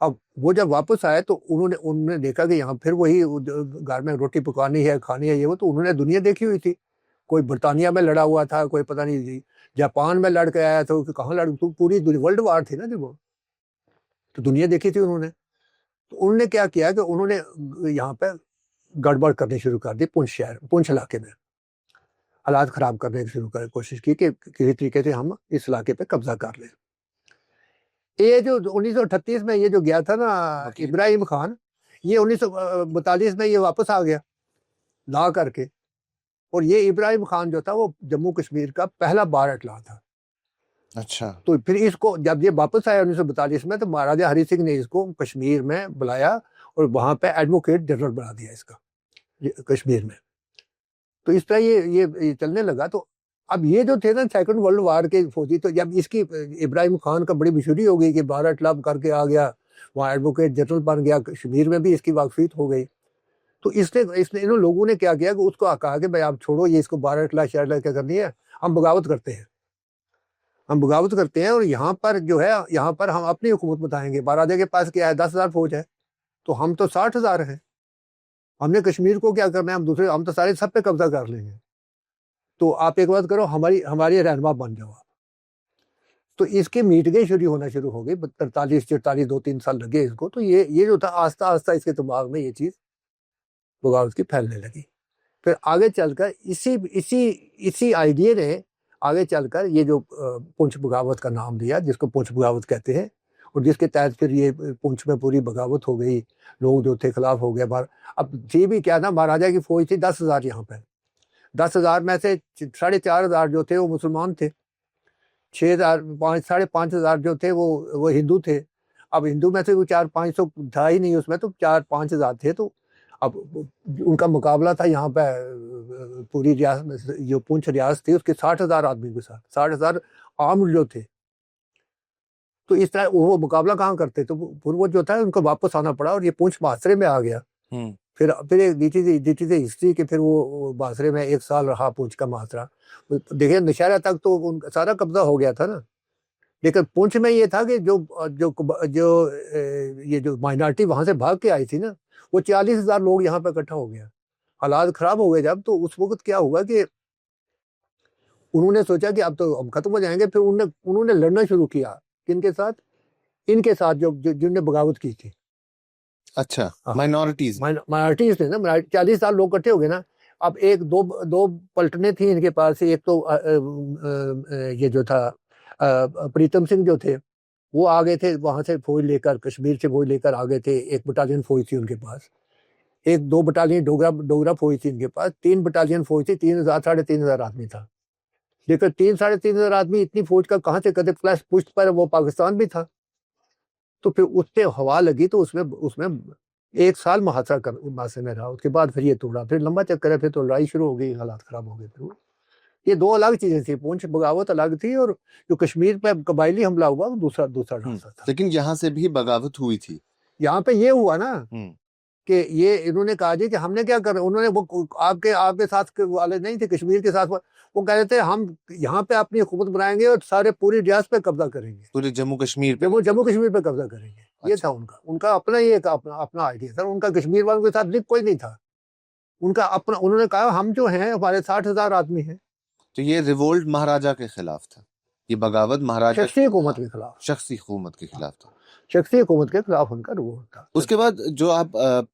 S1: अब वो जब वापस आए तो उन्होंने देखा कि यहाँ फिर वही घर में रोटी पकानी है, खानी है, ये वो। तो उन्होंने दुनिया देखी हुई थी। कोई बरतानिया में लड़ा हुआ था, कोई पता नहीं जापान में लड़ के आया था, कहाँ लड़, तो पूरी वर्ल्ड वार थी ना जब वो, तो दुनिया देखी थी उन्होंने। तो उन्होंने क्या किया कि उन्होंने यहाँ पे गड़बड़ करनी शुरू कर दी। पुंछ इलाके में हालात खराब करने की शुरू कर कोशिश की कि किसी तरीके से हम इस इलाके पे कब्जा कर लें। ये जो 1938 में ये जो गया था ना इब्राहिम खान, ये 1942 में ये वापस आ गया ला करके, और ये इब्राहिम खान जो था वो जम्मू कश्मीर का पहला बारट ला था।
S3: अच्छा।
S1: तो फिर इसको जब ये वापस आया 1942 में, तो महाराजा हरि सिंह ने इसको कश्मीर में बुलाया और वहां पे एडवोकेट जनरल बना दिया इसका कश्मीर में। तो इस तरह ये चलने लगा। तो अब ये जो थे ना सेकंड वर्ल्ड वार के फौजी, तो जब इसकी इब्राहिम खान का बड़ी मशहूरी हो गई कि बारट लब करके आ गया, वहाँ एडवोकेट जनरल बन गया, कश्मीर में भी इसकी वाकफियत हो गई। तो इसने इन लोगों ने क्या किया कि उसको कहा कि भाई आप छोड़ो ये, इसको बारट ला शहर क्या करनी है, हम बगावत करते हैं, हम बगावत करते हैं और यहाँ पर जो है, यहाँ पर हम अपनी हुकूमत बताएंगे। महाराजा के पास क्या है, 10,000 फौज है, तो हम तो 60,000 हैं, हमने कश्मीर को क्या करना है, हम तो सारे सब पे कब्जा कर लेंगे, तो आप एक बात करो, हमारी रहनुमा बन जाओ आप। तो इसके मीटिंगें शुरू हो गई 43-44, 2-3 साल लगे इसको। तो ये जो था आस्ता आस्ता इसके दिमाग में ये चीज बगावत की फैलने लगी। फिर आगे चलकर इसी आइडिया ने आगे चलकर ये जो पुंछ बगावत का नाम दिया, जिसको पुंछ बगावत कहते हैं, और जिसके तहत फिर ये पुंछ में पूरी बगावत हो गई, लोग जो थे खिलाफ हो गए बार। अब थी भी क्या ना, महाराजा की फौज थी 10,000 यहाँ पे, 10,000 में से 4,500 जो थे वो मुसलमान थे, 6,000 5,500 जो थे वो हिंदू थे। अब हिंदू में से वो 400-500 था ही नहीं उसमें, तो 4-5 हज़ार थे। तो अब उनका मुकाबला था यहाँ पे पूरी रियासत में, जो पुंछ रियासत थी उसके 60,000 आदमी के साथ, 60,000 आर्म जो थे। तो इस तरह वो मुकाबला कहाँ करते, तो फिर वो जो था उनको वापस आना पड़ा और ये पुंछ बासरे में आ गया। फिर एक दी थी हिस्ट्री के, फिर वो बासरे में 1 साल रहा पुंछ का महासरा। देखिए नौशहरा तक तो उनका सारा कब्जा हो गया था ना, लेकिन पुंछ में ये था कि ये जो माइनॉरिटी वहां से भाग के आई थी ना, वो 40,000 लोग यहाँ पे इकट्ठा हो गया। हालात खराब हो गए जब, तो उस वक्त क्या हुआ कि उन्होंने सोचा कि अब तो हम खत्म हो जाएंगे। फिर उन्होंने लड़ना शुरू किया, किनके साथ, इनके साथ जिनने बगावत की थी।
S3: अच्छा,
S1: हाँ।
S3: माइनॉरिटीज
S1: ने ना, 40,000 लोग इकट्ठे हो गए ना। अब एक दो पलटने थी इनके पास। एक तो ये जो था प्रीतम सिंह जो थे, वो आ गए थे वहां से फौज लेकर, कश्मीर से फौज लेकर आ गए थे। 1 बटालियन फौज थी उनके पास, 1-2 बटालियन डोगरा फौज थी इनके पास, 3 बटालियन फौज थी, 3,000 3,500 आदमी था। लेकिन 3-3,500 आदमी, इतनी फौज का कहाँ से कदे, प्लस पुष्ट पर वो पाकिस्तान भी था। तो फिर उससे हवा लगी, तो उसमें 1 साल मुहासरे में रहा। उसके बाद फिर ये तोड़ा, फिर लंबा चक्कर है, फिर तो लड़ाई शुरू हो गई, हालात खराब हो गए। फिर ये 2 अलग चीजें थी, पुंछ बगावत अलग थी, और जो कश्मीर पे कबायली हमला हुआ वो दूसरा रास्ता था।
S3: लेकिन यहाँ से भी बगावत हुई थी।
S1: यहाँ पे ये हुआ ना कि ये इन्होंने कहा जी कि हमने क्या कर, उन्होंने वो आपके साथ वाले नहीं थे, कश्मीर के साथ वो कह रहे थे हम यहाँ पे अपनी हुकूमत बनाएंगे और सारे पूरी रियासत पे कब्जा करेंगे, पूरे
S3: जम्मू कश्मीर पे
S1: कब्जा करेंगे। ये था उनका अपना, ये अपना आइडिया था उनका। कश्मीर वालों के साथ लिंक कोई नहीं था उनका अपना। उन्होंने कहा हम जो हैं, हमारे 60,000 आदमी हैं।
S3: तो ये रिवोल्ट महाराजा के खिलाफ था, ये बगावत महाराजा
S1: शख्सी हुकूमत के खिलाफ,
S3: शख्सी हुकूमत के खिलाफ था,
S1: शख्सी हुकूमत के खिलाफ उनका रिवोल्ट था।
S3: उसके बाद जो आप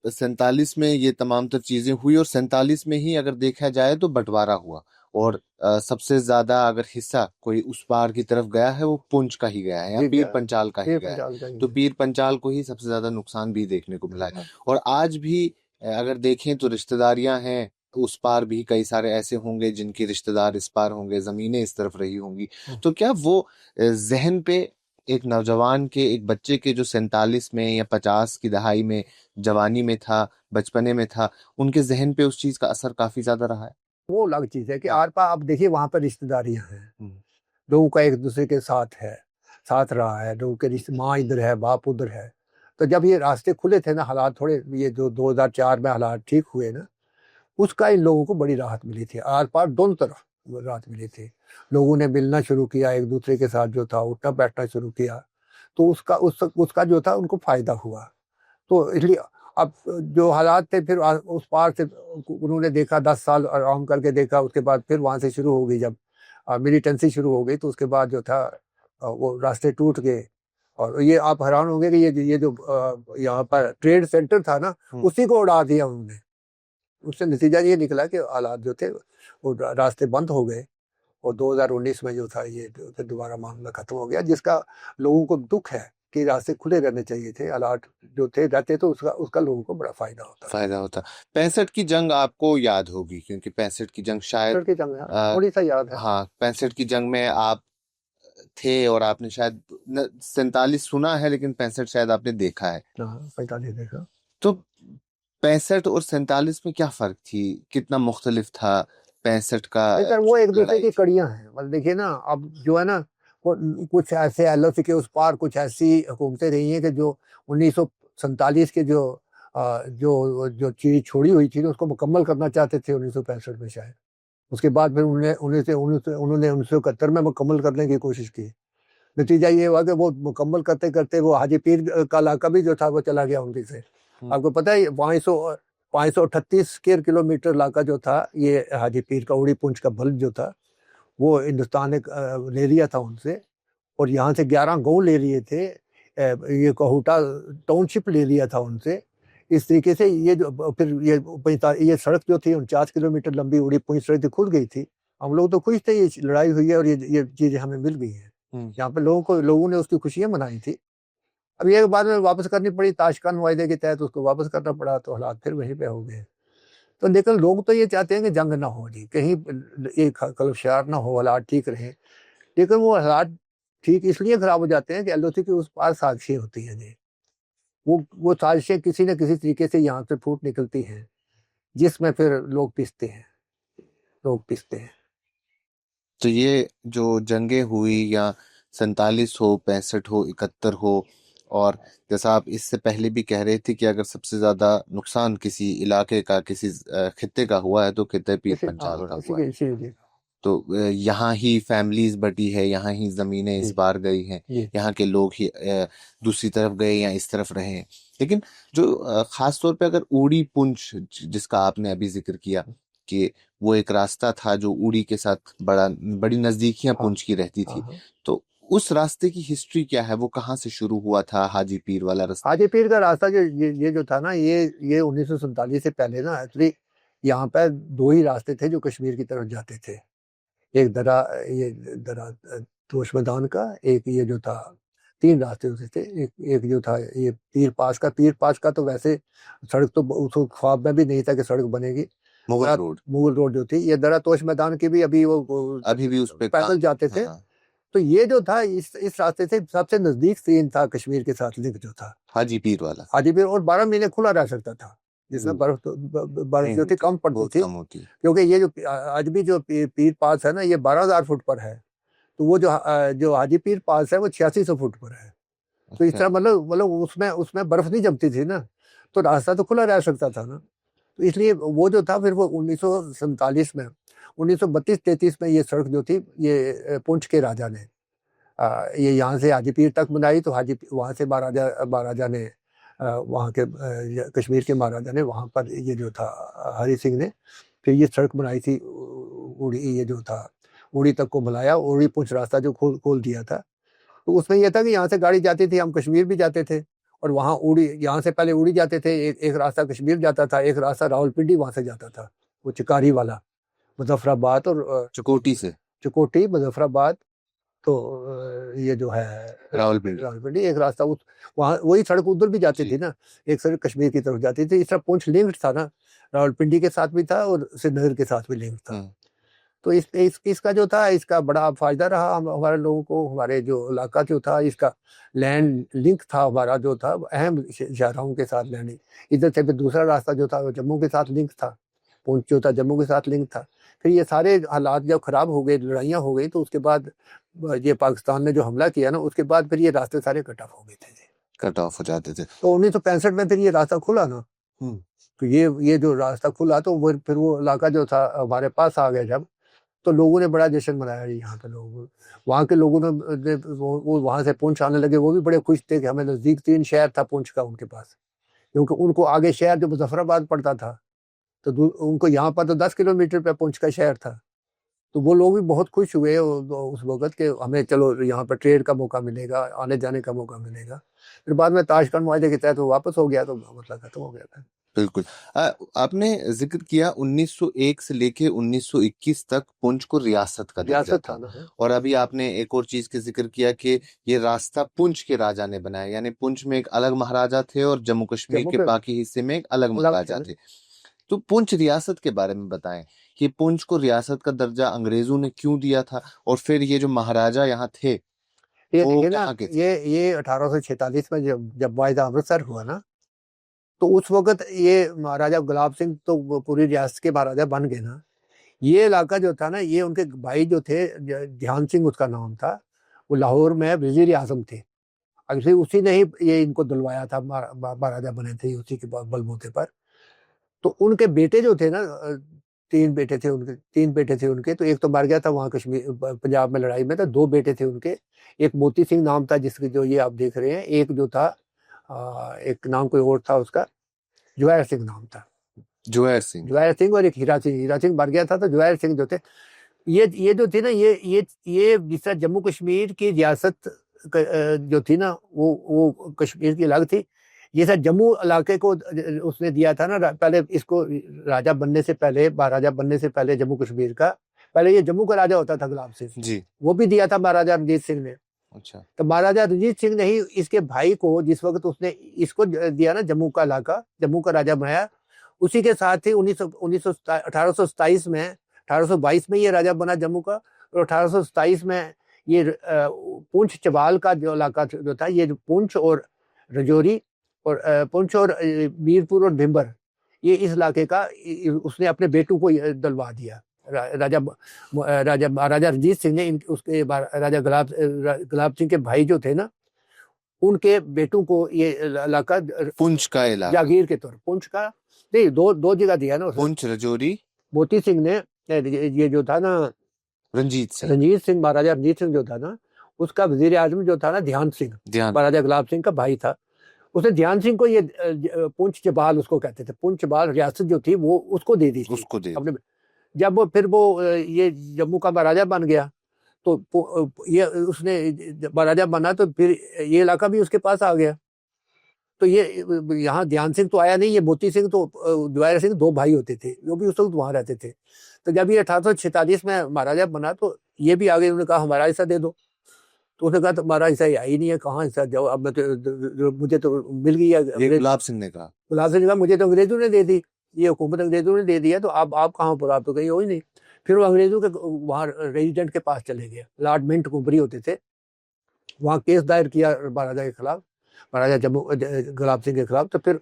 S3: 47 में ये तमाम तर चीजें हुई, और 47 में ही अगर देखा जाए तो बंटवारा हुआ, और सबसे ज्यादा अगर हिस्सा कोई उस पार की तरफ गया है वो पुंछ का ही गया है, या पीर पंचाल का ही गया है। तो पीर पंचाल को ही सबसे ज्यादा नुकसान भी देखने को मिला है। और आज भी अगर देखें तो रिश्तेदारियां हैं उस पार भी, कई सारे ऐसे होंगे जिनके रिश्तेदार इस पार होंगे, जमीनें इस तरफ रही होंगी। तो क्या वो जहन पे एक नौजवान के, एक बच्चे के जो 47 में या 50 की दहाई में जवानी में था, बचपने में था, उनके जहन पे उस चीज का असर काफी ज्यादा रहा है।
S1: वो अलग चीज है कि आर पार आप देखिए, वहां पर रिश्तेदारियां हैं, लोगों का एक दूसरे के साथ रहा है, लोगों के रिश्ते, माँ इधर है, बाप उधर है। तो जब ये रास्ते खुले थे ना, हालात थोड़े, ये जो 2004 में हालात ठीक हुए ना, उसका इन लोगों को बड़ी राहत मिली थी। आर पार दोनों तरफ राहत मिली थी। लोगों ने मिलना शुरू किया, एक दूसरे के साथ जो था उठना बैठना शुरू किया, तो उसका जो था उनको फायदा हुआ। तो इसलिए अब जो हालात थे, फिर उस पार से उन्होंने देखा, 10 साल आराम करके देखा। उसके बाद फिर वहां से शुरू हो गई, जब मिलिटेंसी शुरू हो गई, तो उसके बाद जो था वो रास्ते टूट गए। और ये आप हैरान होंगे कि ये जो यहाँ पर ट्रेड सेंटर था ना, उसी को उड़ा दिया उन्होंने। उससे नतीजा ये निकला कि हालात जो थे वो रास्ते बंद हो गए, और 2019 में जो था ये फिर दोबारा मामला खत्म हो गया, जिसका लोगों को दुख है के रास्ते खुले रहने चाहिए थे, अलाट जो थे रहते तो उसका लोगों को बड़ा फायदा होता।
S3: 65 की जंग आपको याद होगी, क्योंकि 65 की जंग शायद
S1: की जंग
S3: अ,
S1: थोड़ी सा याद है।
S3: हाँ 65 की जंग में आप थे और आपने शायद 47 सुना है, लेकिन 65 शायद आपने देखा है।
S1: हाँ 45 देखा।
S3: तो 65 और 47 में क्या फर्क थी, कितना मुख्तलिफ था 65 का?
S1: लेकिन वो एक दूसरे
S3: लड़ाई
S1: की कड़ियां हैं, मतलब देखिए ना, अब जो है ना, वो कुछ ऐसे एलओसी के उस पार कुछ ऐसी हुकूमतें रही हैं कि जो 1947 के जो चीज छोड़ी हुई थी उसको मुकम्मल करना चाहते थे 1965 में शायद। उसके बाद फिर उन्होंने 1971 में मुकम्मल करने की कोशिश की। नतीजा ये हुआ कि वो मुकम्मल करते करते वो हाजी पीर का इलाका भी जो था वो चला गया उनकी से। आपको पता है 538 स्क्वायर किलोमीटर इलाका जो था, ये हाजी पीर का उड़ी पुंछ का बल्ब जो था, वो हिंदुस्तान ने ले लिया था उनसे। और यहाँ से 11 गाँव ले लिए थे, ये कहोटा टाउनशिप ले लिया था उनसे। इस तरीके से ये जो फिर ये सड़क जो थी 49 किलोमीटर लंबी उड़ी पुंछ सड़क थी, खुल गई थी। हम लोग तो खुश थे, ये लड़ाई हुई है और ये चीजें हमें मिल गई हैं। यहाँ पे लोगों ने उसकी खुशियां मनाई थी। अब ये बाद में वापस करनी पड़ी, ताशकंद मुआहदे के तहत उसको वापस करना पड़ा, तो हालात फिर वहीं पे हो गए। तो लेकिन लोग तो ये चाहते हैं कि जंग ना हो जी, कहीं ये खलफशार ना हो, हालात ठीक रहे। लेकिन वो हालात ठीक इसलिए खराब हो जाते हैं कि एलओसी के उस पार साजिशें होती हैं जी। वो साजिशें किसी न किसी तरीके से यहाँ से फूट निकलती हैं, जिसमें फिर लोग पिसते हैं।
S3: तो ये जो जंगें हुई, या 47 हो, 65 हो, 71 हो, और जैसा आप इससे पहले भी कह रहे थे कि अगर सबसे ज्यादा नुकसान किसी इलाके का, किसी खित्ते का हुआ है तो खित्ते पीर पंचाल का हुआ है। तो यहाँ ही फैमिलीज बटी है, यहाँ ही जमीनें इस बार गई हैं, यहाँ के लोग ही दूसरी तरफ गए या इस तरफ रहे हैं। लेकिन जो खास तौर पे अगर उड़ी पुंछ जिसका आपने अभी जिक्र किया कि वो एक रास्ता था जो उड़ी के साथ बड़ी नजदीकियां पुंछ की रहती थी, तो उस रास्ते की हिस्ट्री क्या है? वो कहाँ से शुरू हुआ था, हाजी पीर वाला रास्ता?
S1: हाजी पीर का रास्ता ये जो था ना, ये 1947 से पहले ना एक्चुअली यहाँ पे 2 ही रास्ते थे जो कश्मीर की तरफ जाते थे। एक दरा तोश मैदान का, एक ये जो था, 3 रास्ते होते थे। एक जो था ये पीर पास का तो वैसे सड़क तो उसको ख्वाब में भी नहीं था कि सड़क बनेगी। मुगल रोड जो थी, ये दरा तोश मैदान की भी
S3: अभी भी उस पे
S1: पैदल जाते थे। तो ये जो था इस रास्ते से सबसे नजदीक सीन था कश्मीर के साथ लिंक जो था,
S3: हाजी पीर वाला।
S1: हाजी पीर, और 12 महीने खुला रह सकता था, जिसमें बर्फ जो थी कम पड़ती थी। क्योंकि ये जो आज भी जो पीर पास है ना, ये 12,000 फुट पर है। तो वो जो हाजी पीर पास है वो 8600 फुट पर है। तो इस तरह मतलब उसमें बर्फ नहीं जमती थी ना, तो रास्ता तो खुला रह सकता था ना। तो इसलिए वो जो था, फिर वो 1947 में 1932-33 में ये सड़क जो थी, ये पुंछ के राजा ने ये यहाँ से हाजी पीर तक बनाई। तो वहाँ से महाराजा ने वहाँ के कश्मीर के महाराजा ने वहाँ पर ये जो था हरि सिंह ने फिर ये सड़क बनाई थी उड़ी, ये जो था उड़ी तक को बुलाया, उड़ी पुंछ रास्ता जो खोल दिया था। तो उसमें यह था कि यहाँ से गाड़ी जाती थी, हम कश्मीर भी जाते थे, और वहाँ उड़ी, यहाँ से पहले उड़ी जाते थे, एक रास्ता कश्मीर जाता था, एक रास्ता रावलपिंडी वहाँ से जाता था, वो चिकारी वाला, मुजफ्फराबाद और चकोटी मुजफ्फराबाद। तो ये जो है रावलपिंडी एक रास्ता, वहाँ वही सड़क उधर भी जाती थी ना, एक सड़क कश्मीर की तरफ जाती थी। इस तरह पुंछ लिंक्ड था ना, रावलपिंडी के साथ भी था और श्रीनगर के साथ भी लिंक था। तो इसका जो था, इसका बड़ा फायदा रहा हमारे लोगों को। हमारे जो इलाका जो था, इसका लैंड लिंक था हमारा जो था, अहम शहरों के साथ लैंड। इधर से फिर दूसरा रास्ता जो था वो जम्मू के साथ लिंक था, पुंछ जो था जम्मू के साथ लिंक था। फिर ये सारे हालात जब खराब हो गए, लड़ाइयाँ हो गई, तो उसके बाद ये पाकिस्तान ने जो हमला किया ना, उसके बाद फिर ये रास्ते सारे कट ऑफ हो गए थे,
S3: कट ऑफ हो जाते थे।
S1: तो 1965 में फिर ये रास्ता खुला ना, तो ये जो रास्ता खुला, तो वो फिर वो इलाका जो था हमारे पास आ गया जब, तो लोगों ने बड़ा जश्न मनाया। यहाँ के लोग, वहाँ के लोगों ने वो वहाँ से पुंछ आने लगे, वो भी बड़े खुश थे कि हमें नज़दीक 3 शहर था पुंछ का उनके पास, क्योंकि उनको आगे शहर जो मुजफ्फराबाद पड़ता था, तो उनको यहाँ पर तो 10 किलोमीटर पे पुंछ का शहर था। तो वो लोग भी बहुत खुश हुए उस वक्त के हमें चलो यहाँ पर ट्रेड का मौका मिलेगा, आने जाने का मौका मिलेगा। फिर बाद में ताशकंद माहदे के तहत वो वापस हो गया, तो मसला खत्म हो गया था।
S3: बिल्कुल। आपने जिक्र किया 1901 से लेके 1921 तक पुंछ को रियासत का दर्जा
S1: रियासत
S3: था,
S1: था ना।
S3: और अभी आपने एक और चीज के जिक्र किया कि ये रास्ता पुंछ के राजा ने बनाया, यानी पुंछ में एक अलग महाराजा थे और जम्मू कश्मीर के बाकी हिस्से में एक अलग महाराजा थे। तो पुंछ रियासत के बारे में बताएं कि पुंछ को रियासत का दर्जा अंग्रेजों ने क्यों दिया था, और फिर ये जो महाराजा यहाँ थे
S1: ये
S3: वो
S1: देखिए ना,
S3: कहाँ के थे?
S1: ये 1846 में जब वायदा अमृतसर हुआ ना, तो उस वक्त ये महाराजा गुलाब सिंह तो पूरी रियासत के महाराजा बन गए ना। ये इलाका जो था ना, ये उनके भाई जो थे, ध्यान सिंह उसका नाम था, वो लाहौर में वजीर आजम थे। अगर उसी ने ही ये इनको दिलवाया था, महाराजा बने थे उसी के बलबूते पर। तो उनके बेटे जो थे ना, तीन बेटे थे उनके। तो एक तो मर गया था वहाँ कश्मीर पंजाब में लड़ाई में, तो दो बेटे थे उनके। एक मोती सिंह नाम था जिसके, जो ये आप देख रहे हैं। एक जो था एक नाम कोई और था उसका, जुवैर सिंह नाम था। जुवैर सिंह और एक हीरा सिंह मर गया था। तो जुवैर सिंह जो थे, ये जो थे ना, ये जिस तरह जम्मू कश्मीर की रियासत जो थी ना, वो कश्मीर की अलग थी। ये सर जम्मू इलाके को उसने दिया था ना पहले, इसको राजा बनने से पहले, महाराजा बनने से पहले जम्मू कश्मीर का, पहले ये जम्मू का राजा होता था गुलाब सिंह जी, वो भी दिया था महाराजा रणजीत सिंह ने। अच्छा। तो महाराजा रणजीत सिंह ने ही इसके भाई को, जिस वक्त उसने इसको दिया ना जम्मू का इलाका, जम्मू का राजा बनाया, उसी के साथ ही 1827 में 1822 में ये राजा बना जम्मू का। और 1827 में ये पुंछ चबाल का जो इलाका जो था, ये पुंछ और रजौरी और पुंछ और मीरपुर और भिम्बर, ये इस इलाके का उसने अपने बेटों को दिलवा दिया। राजा रणजीत सिंह ने उसके राजा गुलाब सिंह के भाई जो थे ना, उनके बेटों को ये इलाका
S3: पुंछ का इलाका
S1: जागीर के तौर, पुंछ का नहीं, दो जगह दिया ना,
S3: पुंछ रजौरी। मोती
S1: सिंह ने ये जो था ना, रंजीत सिंह महाराजा रणजीत सिंह जो था ना, उसका वजीर आजम जो था ना, ध्यान सिंह, महाराजा गुलाब सिंह का भाई था। उसने ध्यान सिंह को ये पुंछ चबाल उसको कहते थे, पुंछ चबाल रियासत जो थी वो उसको दे दी थी, उसको दे अपने। जब वो फिर वो ये जम्मू का महाराजा बन गया, तो ये उसने महाराजा बना, तो फिर ये इलाका भी उसके पास आ गया। तो ये यहाँ ध्यान सिंह तो आया नहीं, ये मोती सिंह तो जुवैर सिंह दो भाई होते थे, वो भी उस वक्त वहाँ रहते थे। तो जब ये 1846 में महाराजा बना, तो ये भी आ गए। उन्होंने कहा हमारा हिस्सा दे दो। तो उसने कहा तुम्हारा हिस्सा ही आई नहीं है, कहाँ हिस्सा जाओ, अब मैं तो मुझे तो मिल गई है। गुलाब सिंह ने कहा मुझे तो अंग्रेजों ने दे दी, ये हुकूमत अंग्रेजों ने दे दिया, तो आप कहाँ पर, आप तो कहीं हो ही नहीं। फिर वो अंग्रेजों के वहाँ रेजिडेंट के पास चले गए, लॉर्ड मिंटगोमरी होते थे, वहाँ केस दायर किया महाराजा के खिलाफ, महाराजा जम्मू गुलाब सिंह के खिलाफ। तो फिर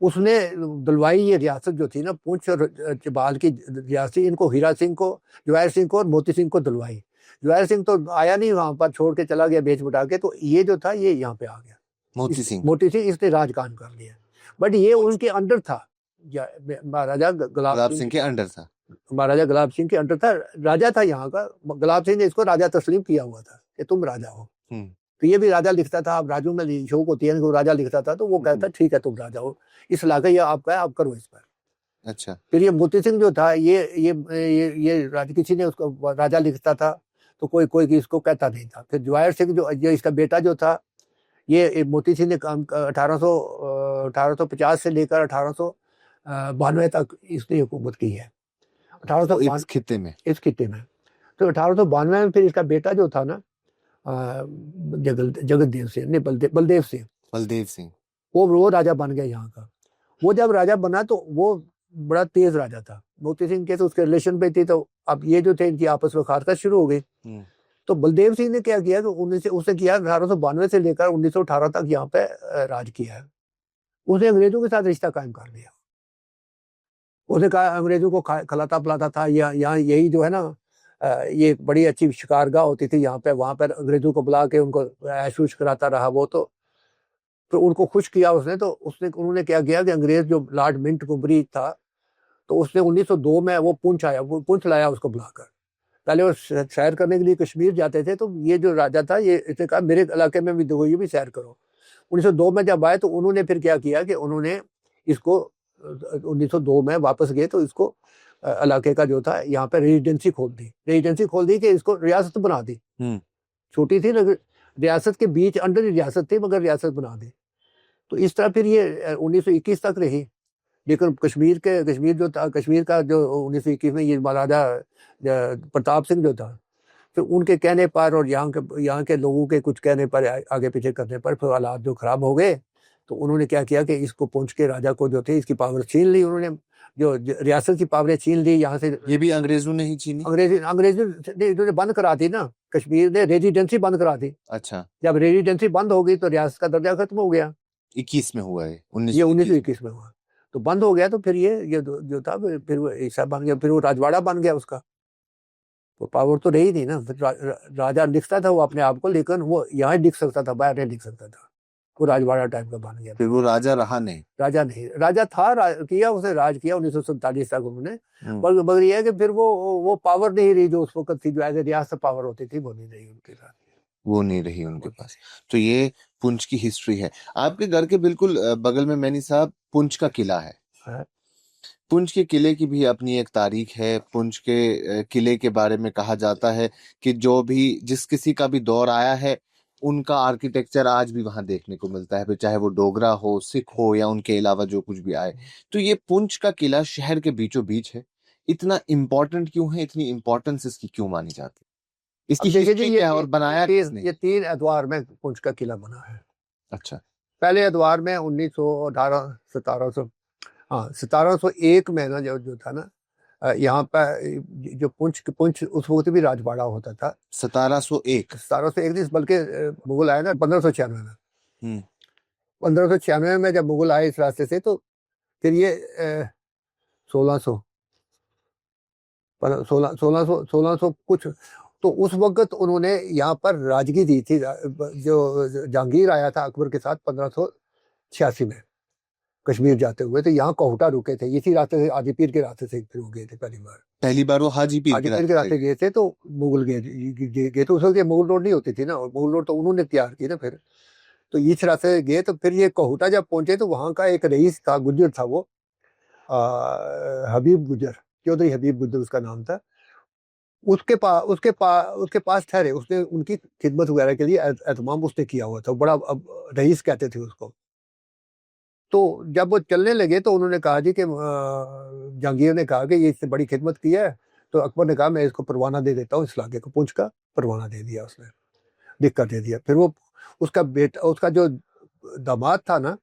S1: उसने दिलवाई ये रियासत जो थी ना, पुंछ और चबाल की रियासत, इनको हीरा सिंह को, जुवैर सिंह को और मोती सिंह को दिलवाई। जुवैर सिंह तो आया नहीं, वहां पर छोड़ के चला गया बेच बुटा के। तो ये जो था ये यहाँ पे आ गया, मोती सिंह इसने राजकान कर लिया। बट ये उनके अंडर था, महाराजा गुलाब सिंह के अंडर था, महाराजा गुलाब सिंह के अंडर था, राजा था यहाँ का। गुलाब सिंह ने इसको राजा तस्लीम किया हुआ था कि तुम राजा हो। तो ये भी राजा लिखता था, अब राजू में शौक होती है, राजा लिखता था, तो वो कहता ठीक है तुम राजा हो, इस इलाका ये आपका है, आप करो इस पर। अच्छा। फिर ये मोती सिंह जो था, ये किसी ने उसको राजा लिखता था, तो कोई इसको कहता नहीं था। फिर जुवैर सिंह जो इसका बेटा जो था, ये मोती सिंह ने 1850 से लेकर 1892 तक इसने हुकूमत की है, 1892 इस खित्ते में। तो 1892 में फिर इसका बेटा जो था ना, जगतदेव सिंह नहीं, बलदेव सिंह, वो राजा बन गया यहाँ का। वो जब राजा बना तो वो बड़ा तेज राजा था। मोती सिंह के तो उसके रिलेशन पे थी, तो अब ये जो थे इनकी आपस में खारकश शुरू हो गई। तो बलदेव सिंह ने क्या किया कि उसने किया 1892 से लेकर 1918 तक यहाँ पे राज किया है। उसने अंग्रेजों के साथ रिश्ता कायम कर लिया। उसने कहा, अंग्रेजों को खिलाता पिलाता था। यहाँ यही जो है ना, ये बड़ी अच्छी शिकारगाह होती थी यहाँ पे, वहां पर अंग्रेजों को बुला के उनको ऐशूश कराता रहा वो। तो उनको खुश किया उसने। तो उन्होंने क्या किया कि अंग्रेज जो लॉर्ड मिंटगोमरी था, तो उसने 1902 में वो पुंछ लाया उसको बुलाकर। पहले वो सैर करने के लिए कश्मीर जाते थे, तो ये जो राजा था, ये इसने कहा मेरे इलाके में भी देखो, ये भी सैर करो। 1902 में जब आए, तो उन्होंने फिर क्या किया कि उन्होंने इसको 1902 में वापस गए, तो इसको इलाके का जो था यहाँ पे रेजिडेंसी खोल दी कि इसको रियासत बना दी। छोटी थी लेकिन रियासत के बीच अंडर रियासत थी मगर रियासत बना दी। तो इस तरह फिर ये 1921 तक रही। लेकिन कश्मीर जो था, कश्मीर का जो 1921 में ये महाराजा प्रताप सिंह जो था, फिर उनके कहने पर और यहाँ के लोगों के कुछ कहने पर, आगे पीछे करने पर फिर हालात जो खराब हो गए, तो उन्होंने क्या किया कि इसको पुंछ के राजा को जो थे इसकी पावर छीन ली। उन्होंने जो रियासत की पावरें छीन ली यहाँ से।
S3: ये भी अंग्रेजों ने ही छीनी?
S1: अंग्रेजों ने इन्होंने बंद करा दी ना, कश्मीर ने रेजिडेंसी बंद करा दी।
S3: अच्छा,
S1: जब रेजिडेंसी बंद हो गई तो रियासत का दर्जा खत्म हो गया।
S3: 21 में हुआ है,
S1: ये
S3: 1921
S1: में हुआ, तो बंद हो गया। तो फिर ये जो था फिर वो ऐसा बन गया, फिर वो राजवाड़ा बन गया उसका। तो पावर तो रही नहीं ना, फिर राजा लिखता था वो अपने आप को, लेकिन वो यहाँ लिख सकता था, बाहर नहीं लिख सकता था। वो राजवाड़ा टाइप का बन गया।
S3: फिर वो राजा रहा नहीं?
S1: राजा था, किया उसने, राज किया 1947 तक उन्होंने। मगर ये है कि फिर वो पावर नहीं रही जो उस वक्त थी, जो एज ए रियासत पावर होती थी, वो नहीं रही उनके साथ,
S3: वो नहीं रही उनके पास। तो ये पुंछ की हिस्ट्री है। आपके घर के बिल्कुल बगल में मैनी साहब पुंछ का किला है। पुंछ के किले की भी अपनी एक तारीख है। पुंछ के किले के बारे में कहा जाता है कि जिस किसी का भी दौर आया है उनका आर्किटेक्चर आज भी वहां देखने को मिलता है, फिर चाहे वो डोगरा हो, सिख हो या उनके अलावा जो कुछ भी आए। तो ये पुंछ का किला शहर के बीचों बीच है। इतना इम्पोर्टेंट क्यों है? इतनी इम्पोर्टेंस इसकी क्यों मानी जाती है? इसकी हिस्ट्री क्या है और बनाया किसने?
S1: ये 3 एतवार में पुंछ का किला बना है।
S3: अच्छा,
S1: पहले एतवार में 1701 में ना जो था ना, यहाँ पर जो पुंछ उस वक्त भी राजवाड़ा होता था।
S3: 1701
S1: नहीं, बल्कि मुगल आए ना 1596 में। 1596 में जब मुगल आए इस रास्ते से, तो फिर ये 1600 कुछ, तो उस वक्त उन्होंने यहाँ पर राजगी दी थी। जो जहांगीर आया था अकबर के साथ 1586 में कश्मीर जाते हुए, तो यहाँ कोहटा रुके थे। इसी रास्ते से, आदिपीर के रास्ते से फिर वो गए थे पहली बार
S3: वो हाजीपीर के
S1: रास्ते गए थे। तो मुगल गए तो उस वक्त मुगल रोड नहीं होती थी ना, मुगल रोड तो उन्होंने तैयार की ना फिर। तो इस रास्ते से गए, तो फिर ये कोहटा जब पहुंचे तो वहाँ का एक रईस था, गुज्जर था वो, हबीब गुज्जर, चौधरी हबीब गुज्जर उसका नाम था। उसके पास ठहरे, उसने उनकी खिदमत वगैरह के लिए एहतमाम उसने किया हुआ था, बड़ा रईस कहते थे उसको। तो जब वो चलने लगे तो उन्होंने कहा जी कि जहांगीर ने कहा कि ये इससे बड़ी खिदमत की है, तो अकबर ने कहा मैं इसको परवाना दे देता हूँ, इस इलाके को पुंछ का परवाना दे दिया उसने, लिख कर दे दिया। फिर वो उसका जो दामाद था ना,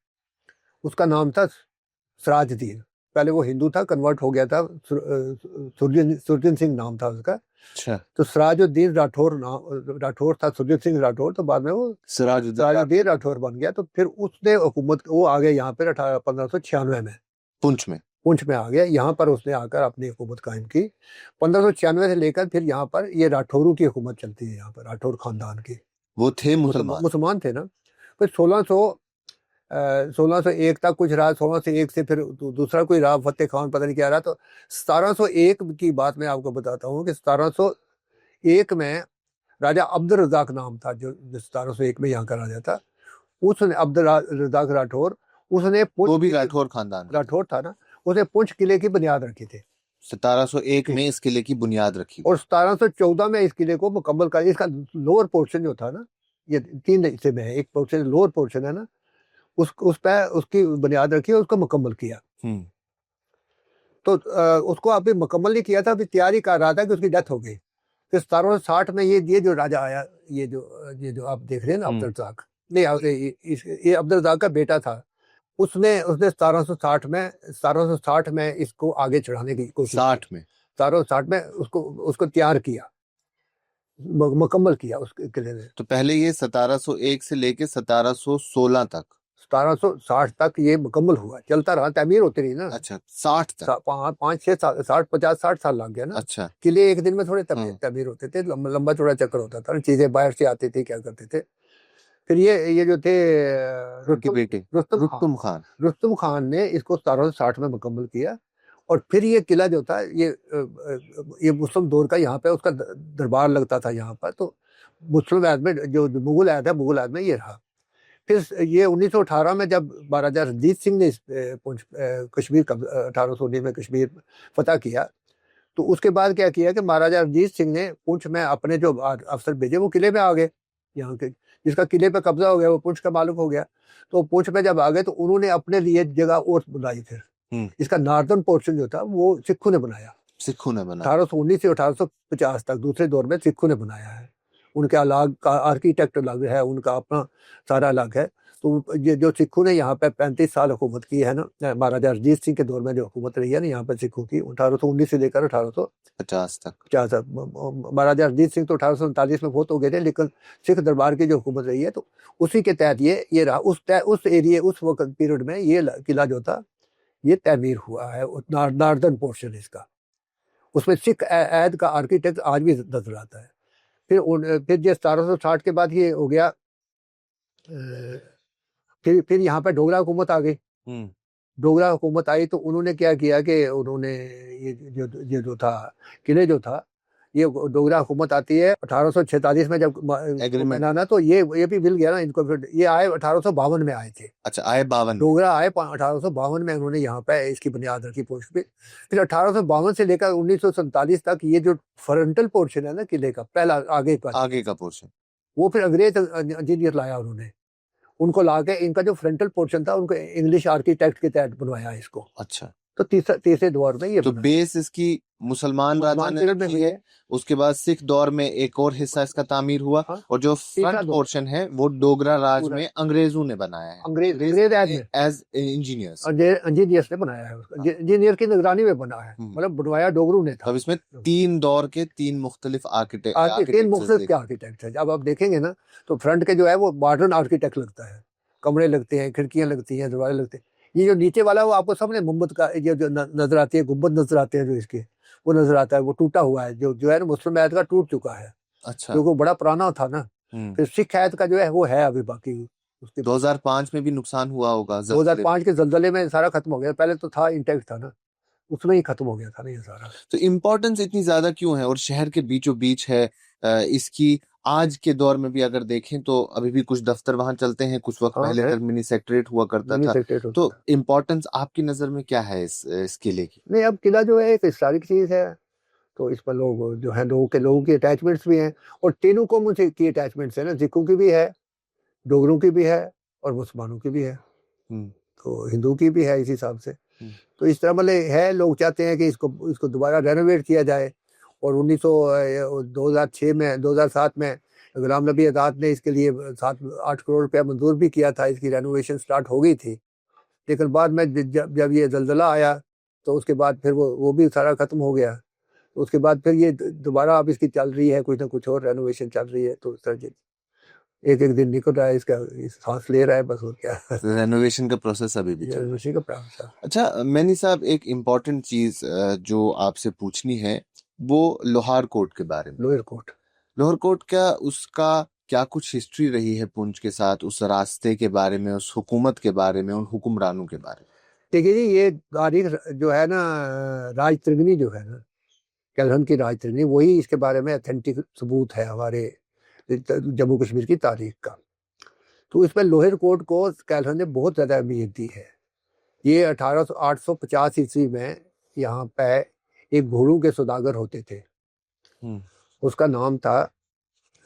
S1: उसका नाम था सिराजुद्दीन। पहले वो हिंदू था, कन्वर्ट हो गया था, सुरजन सिंह नाम था उसका।
S3: अच्छा,
S1: तो सिराजुद्दीन राठौर था, सुरजन सिंह राठौर, तो बाद में वो सिराजुद्दीन राठौर बन गया। तो फिर उसने हुकूमत, वो आ गया यहाँ पर 1596 में, पुंछ में आ गया। यहाँ पर उसने आकर अपनी हुकूमत कायम की। 1596 से लेकर फिर यहाँ पर ये राठौरों की हुकूमत चलती है, यहाँ पर राठौर खानदान की।
S3: वो थे मुसलमान
S1: थे ना। फिर 1601 तक कुछ रहा। 1601 से फिर दूसरा कोई रहा, फतेह खान पता नहीं क्या रहा। तो 1701 की बात मैं आपको बताता हूँ कि 1701 में राजा अब्दुल रज़ाक नाम था, जो 1701 में यहाँ का राजा था। उसने अब्दुल रज़ाक राठौर, उसने
S3: वो भी राठौर खानदान
S1: राठौर था ना, उसने पुंछ किले की बुनियाद रखी थी।
S3: 1701 में इस किले की बुनियाद रखी,
S1: और 1714 में इस किले को मुकम्मल कर। इसका लोअर पोर्शन जो था ना, ये 3 हिस्से में है, एक पोर्शन लोअर पोर्शन है ना, उस पे उसकी बुनियाद रखी और उसको मुकम्मल किया। तो उसको अभी मुकम्मल नहीं किया था, अभी तैयारी कर रहा था कि उसकी डेथ हो गई। फिर 1760 में ये जो राजा आया, ये जो आप देख रहे हैं ना, अब्दुल रज़ाक, नहीं ये अब्दुल रज़ाक का बेटा था। उसने 1760 में इसको आगे चढ़ाने की कोशिश, 1760 में उसको तैयार किया, मुकम्मल किया उस किले ने।
S3: तो पहले ये 1701 से लेके 1716 तक,
S1: 1760 तक ये मुकम्मल हुआ, चलता रहा, तमीर होती रही ना।
S3: अच्छा, 60 तक,
S1: 5-6 साल, 60 साल लग गया ना।
S3: अच्छा,
S1: किले एक दिन में थोड़े तमीर होते थे, लंबा चौड़ा चक्कर होता था, चीजें बाहर से आती थी, क्या करते थे। फिर ये जो थे रुस्तम खान ने इसको 1760 में मुकम्मल किया। और फिर ये किला जो था, ये मुस्लिम दौर का, यहाँ पे उसका दरबार लगता था यहाँ पर। तो मुस्लिम आयत में जो मुगल आयत में ये रहा। फिर ये 1918 में जब महाराजा रणजीत सिंह ने कश्मीर का 1819 में कश्मीर फतह किया, तो उसके बाद क्या किया कि महाराजा रणजीत सिंह ने पुंछ में अपने जो अफसर भेजे वो किले में आ गए, यहाँ के जिसका किले पे कब्जा हो गया वो पुंछ का मालिक हो गया। तो पुंछ में जब आ गए तो उन्होंने अपने लिए जगह और बनाई फिर। इसका नॉर्दर्न पोर्शन जो था वो सिखों ने बनाया,
S3: सिखों ने बनाया
S1: 1819 से 1850 तक दूसरे दौर में सिखों ने बनाया है। उनके अलग का आर्किटेक्ट अलग है, उनका अपना सारा अलग है। तो ये जो सिखों ने यहाँ पे 35 साल हुकूमत की है ना, महाराजा रणजीत सिंह के दौर में जो हुकूमत रही है ना यहाँ पे सिखों की 1819 से लेकर
S3: 50 तक
S1: 50 तक। महाराजा रणजीत सिंह तो 1847 में बहुत हो गए थे, लेकिन सिख दरबार की जो हुकूमत रही है तो उसी के तहत ये रहा। उस एरिया उस वक्त पीरियड में ये किला जो था ये तमीर हुआ है, नॉर्दर्न पोर्शन इसका। उसमें सिख ऐद का आर्किटेक्ट आज भी नजर आता है। फिर जो 1760 के बाद ये हो गया, फिर यहाँ पे डोगरा हुकूमत आ गई। डोगरा हुकूमत आई तो उन्होंने क्या किया कि उन्होंने ये जो था किले जो था ये डोगरा हुकूमत आती है 1846 में जब
S3: एग्रीमेंट
S1: बनाना, तो ये भी मिल गया ना इनको। फिर ये आए 1852 में आए थे।
S3: अच्छा, आए 52
S1: डोगरा आए 1852 में, उन्होंने यहाँ पे इसकी बुनियाद रखी पोस्ट पे। फिर 1852 से लेकर 1947 तक ये जो फ्रंटल पोर्शन है ना किले का, पहला आगे
S3: का पोर्शन,
S1: वो फिर अंग्रेज इंजीनियर लाया उन्होंने। उनको ला के इनका जो फ्रंटल पोर्शन था उनको इंग्लिश आर्किटेक्ट के तहत बनवाया इसको।
S3: अच्छा,
S1: तो तीसरे दौर में ये
S3: तो बेस इसकी मुसलमान राजा ने रखी है। उसके बाद सिख दौर में एक और हिस्सा इसका तामीर हुआ।
S1: हाँ,
S3: और जो फ्रंट पोर्शन है वो डोगरा राज में अंग्रेजों ने बनाया है,
S1: अंग्रेज
S3: एज इंजीनियर्स
S1: ने बनाया है उसका। इंजीनियर की निगरानी में बना है, मतलब बनवाया डोगरू ने था।
S3: अब इसमें 3 दौर के 3 मुख्तलिफ
S1: तीन मुख्तलिफ आर्किटेक्ट है। जब आप देखेंगे ना तो फ्रंट के जो है वो मॉडर्न आर्किटेक्ट लगता है, कमरे लगते हैं, खिड़कियां लगती हैं, दरवाजे लगते हैं। ये जो नीचे वाला वो आपको सामने मोहम्मद का ये जो नजर आती है, गुंबद नजर आते हैं जो इसके, वो नजर आता है, वो टूटा हुआ है, जो है ना मुस्लिम ऐद का टूट चुका है।
S3: अच्छा,
S1: क्योंकि बड़ा पुराना था ना। फिर सिख ऐद का जो है वो है अभी बाकी। उसके
S3: 2005 में भी नुकसान हुआ होगा।
S1: 2005 के जलजले में सारा खत्म हो गया, पहले तो था इंटैक्ट था ना, उसमें ही खत्म हो गया था ना ये सारा।
S3: तो इम्पोर्टेंस इतनी ज्यादा क्यों है? और शहर के बीचों बीच है इसकी। आज के दौर में भी अगर देखें तो अभी भी कुछ दफ्तर वहां चलते हैं, कुछ वक्त पहले तक मिनी सेक्रेटरीट हुआ करता था। तो इम्पोर्टेंस आपकी नजर में क्या है इस किले की?
S1: नहीं, अब किला जो है एक हिस्टोरिक चीज है, तो इस पर लोग जो है लोगों की अटैचमेंट्स भी हैं। और तीनों कौमों से की अटैचमेंट्स है ना, सिखों की भी है, डोगरों की भी है और मुसलमानों की भी है, तो हिंदू की भी है इस हिसाब से। तो इस तरह मतलब है, लोग चाहते हैं कि इसको दोबारा रेनोवेट किया जाए। और 2007 में गुलाम नबी आज़ाद ने इसके लिए 7-8 करोड़ रुपया मंजूर भी किया था, इसकी रेनोवेशन स्टार्ट हो गई थी। लेकिन बाद में जब ये जलजला आया तो उसके बाद फिर वो भी सारा खत्म हो गया। तो उसके बाद फिर ये दोबारा अब इसकी चल रही है, कुछ ना कुछ और रेनोवेशन चल रही है। तो एक दिन निकल रहा है, इसका सांस ले रहा है बस, और क्या।
S3: रेनोवेशन का प्रोसेस अभी भी
S1: रेनोवेशन का प्रोसेस।
S3: अच्छा मैनी साहब, एक इम्पोर्टेंट चीज जो आपसे पूछनी है वो लोहार कोट के बारे में। लोअर कोर्ट क्या, उसका क्या कुछ हिस्ट्री रही है पुंछ के साथ, उस रास्ते के बारे में, उस हुकूमत के बारे में, उन हुक्मरानों के बारे में?
S1: देखिए जी, ये तारीख जो है ना, राजतृंगनी जो है ना, कैलहन की राजतृंगनी, वही इसके बारे में अथेंटिक सबूत है हमारे जम्मू कश्मीर की तारीख का। तो इसमें लोअर कोर्ट को कैलहन ने बहुत ज़्यादा अहमियत दी है। ये 850 ईस्वी में यहाँ पे एक घोड़ों के सौदागर होते थे, उसका नाम था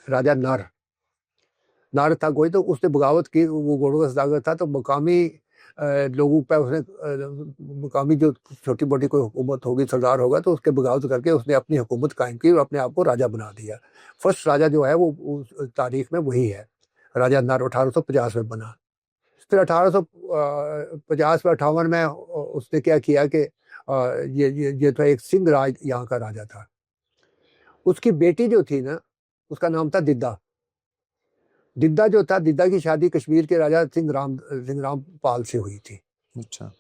S1: राजा नर था कोई। तो उसने बगावत की, वो घोड़ों का सौदागर था। तो मकामी लोगों पर उसने मकामी जो छोटी मोटी कोई हुकूमत होगी, सरदार होगा, तो उसके बगावत करके उसने अपनी हुकूमत कायम की और अपने आप को राजा बना दिया। फर्स्ट राजा जो है वो उस तारीख में वही है, राजा नर 1850 में बना। फिर 1850 में 58 में उसने क्या किया कि ये तो एक सिंह राज यहाँ का राजा था। उसकी बेटी जो थी ना, उसका नाम था दिद्दा जो था, दिद्दा की शादी कश्मीर के राजा सिंह राम पाल से हुई थी।
S3: अच्छा।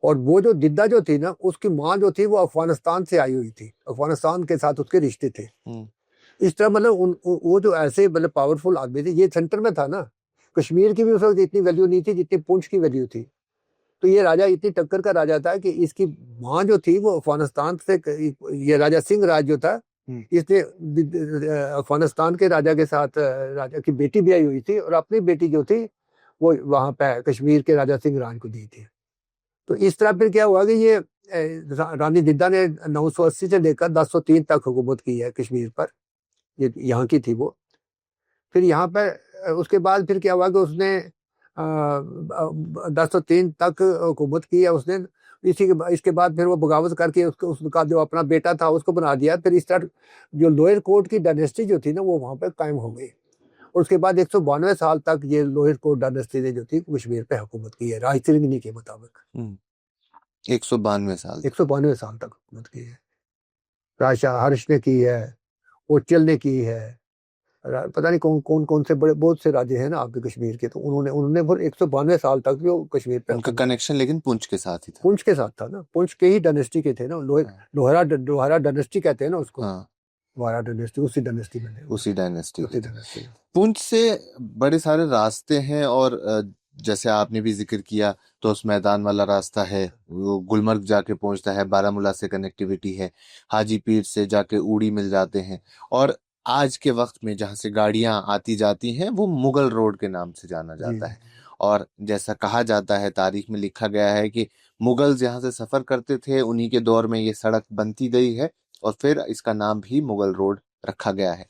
S1: और वो जो दिद्दा जो थी ना, उसकी माँ जो थी वो अफगानिस्तान से आई हुई थी, अफगानिस्तान के साथ उसके रिश्ते थे। इस तरह मतलब वो जो ऐसे मतलब पावरफुल आदमी थे। ये सेंटर में था ना, कश्मीर की भी उस वक्त इतनी वैल्यू नहीं थी जितनी पुंछ की वैल्यू थी। तो ये राजा इतनी टक्कर का राजा था कि इसकी माँ जो थी वो अफगानिस्तान से, ये राजा सिंह राज जो था, इसने अफगानिस्तान के राजा के साथ राजा की बेटी भी आई हुई थी और अपनी बेटी जो थी वो वहां पे कश्मीर के राजा सिंह राज को दी थी। तो इस तरह फिर क्या हुआ कि ये रानी जिद्दा ने 980 से लेकर 1003 तक हुकूमत की है कश्मीर पर, ये यहाँ की थी वो। फिर यहाँ पर उसके बाद फिर क्या हुआ कि उसने 1003 तक हुकूमत की है उसने। इसके बाद फिर वो बगावत करके उसका जो अपना बेटा था उसको बना दिया। फिर इस तरह जो लोअर कोर्ट की डायनेस्टी जो थी ना वो वहाँ पे कायम हो गई। और उसके बाद 192 साल तक ये लोअर कोर्ट डायनेस्टी ने जो थी कश्मीर पे हुकूमत की है राजतरंगिनी के मुताबिक।
S3: 192
S1: साल तक हुकूमत की है। राजशाह हर्ष ने की है, ओचल ने की है, पता नहीं कौन कौन से बड़े बहुत से राजे हैं ना आपके कश्मीर के, तो उन्होंने फिर 192 साल तक भी वो कश्मीर पे
S3: उनका कनेक्शन लेकिन पुंछ के साथ ही था।
S1: पुंछ के साथ था ना, पुंछ के ही डायनेस्टी के थे ना, लोहारा डायनेस्टी कहते हैं ना उसको।
S3: हाँ,
S1: लोहारा डायनेस्टी उसी डायनेस्टी में
S3: उसी डायनेस्टी पुंछ से बड़े सारे रास्ते हैं और जैसे आपने भी जिक्र किया तो उस मैदान वाला रास्ता है, वो गुलमर्ग जाके पहुंचता है, बारामूला से कनेक्टिविटी है, हाजी पीर से जाके ऊड़ी मिल जाते हैं, और आज के वक्त में जहां से गाड़ियां आती जाती हैं वो मुगल रोड के नाम से जाना जाता है। और जैसा कहा जाता है, तारीख में लिखा गया है कि मुगल्स यहाँ से सफर करते थे, उन्हीं के दौर में ये सड़क बनती गई है और फिर इसका नाम भी मुगल रोड रखा गया है।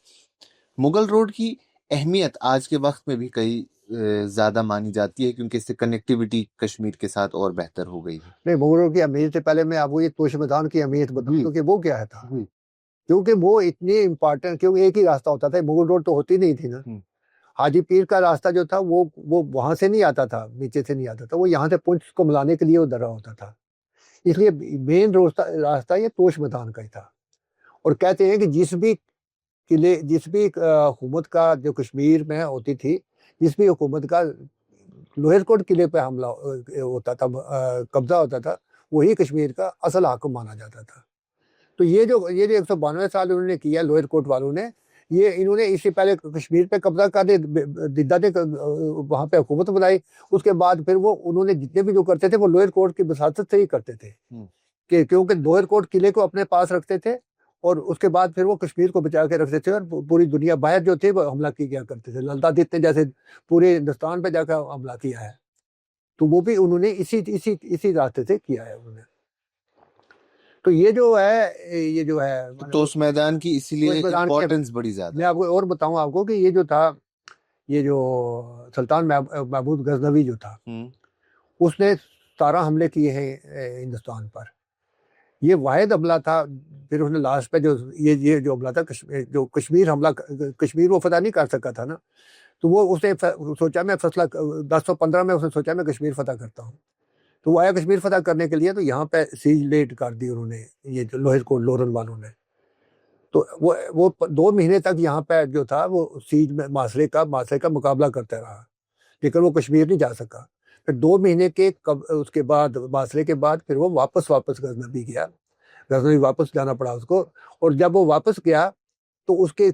S3: मुगल रोड की अहमियत आज के वक्त में भी कई ज्यादा मानी जाती है क्योंकि इससे कनेक्टिविटी कश्मीर के साथ और बेहतर हो गई है।
S1: नहीं, मुगल रोड की अहमियत से पहले मैं आपको ये तोश मैदान की अहमियत बताऊं क्योंकि वो क्या है था, क्योंकि वो इतनी इम्पोर्टेंट, क्योंकि एक ही रास्ता होता था, मुगल रोड तो होती नहीं थी ना। हाजी पीर का रास्ता जो था वो वहां से नहीं आता था, नीचे से नहीं आता था, वो यहाँ से पुंछ को मिलाने के लिए वो दर्रा होता था। इसलिए मेन रास्ता ये तोश मैदान का ही था। और कहते हैं कि जिस भी हुकूमत का जो कश्मीर में होती थी, जिस भी हुकूमत का लोअर कोर्ट किले पे हमला होता था, कब्जा होता था, वही कश्मीर का असल हाकिम माना जाता था। तो ये जो 192 साल उन्होंने किया लोअर कोर्ट वालों ने, ये इन्होंने इससे पहले कश्मीर पे कब्जा कर दिद्दा ने वहाँ पे हुकूमत बनाई। उसके बाद फिर वो उन्होंने जितने भी जो करते थे वो लोअर कोर्ट की वसातत से ही करते थे, कि क्योंकि लोअर कोर्ट किले को अपने पास रखते थे और उसके बाद फिर वो कश्मीर को बचा के रखते थे और पूरी दुनिया बाहर जो थे वो हमला किया करते थे। ललतादित ने जैसे पूरे हिंदुस्तान पे जाकर हमला किया है, तो वो भी उन्होंने इसी रास्ते से किया है उन्होंने। तो ये जो है
S3: तो उस मैदान की इसीलिए इम्पोर्टेंस बड़ी ज्यादा।
S1: मैं आपको और बताऊं आपको कि ये जो सुल्तान महमूद गजनवी जो था, उसने 17 हमले किए हैं हिंदुस्तान पर। ये वाहिद हमला था। फिर उसने लास्ट पे ये जो हमला था कश्मीर हमला, कश्मीर वो फतह नहीं कर सका था ना, तो वो उसने सोचा मैं फैसला 1015 में उसने सोचा मैं कश्मीर फतह करता हूँ। तो वो आया कश्मीर फतह करने के लिए, तो यहाँ पे सीज लेट कर दी उन्होंने, ये जो लोअर कोर्ट लोरन वालों ने। तो वो 2 महीने तक यहाँ पे जो था वो सीज में मासरे का मुकाबला करता रहा, लेकिन वो कश्मीर नहीं जा सका। फिर 2 महीने के उसके बाद मासरे के बाद फिर वो वापस गजनवी गया, गजनवी वापस जाना पड़ा उसको। और जब वो वापस गया तो उसके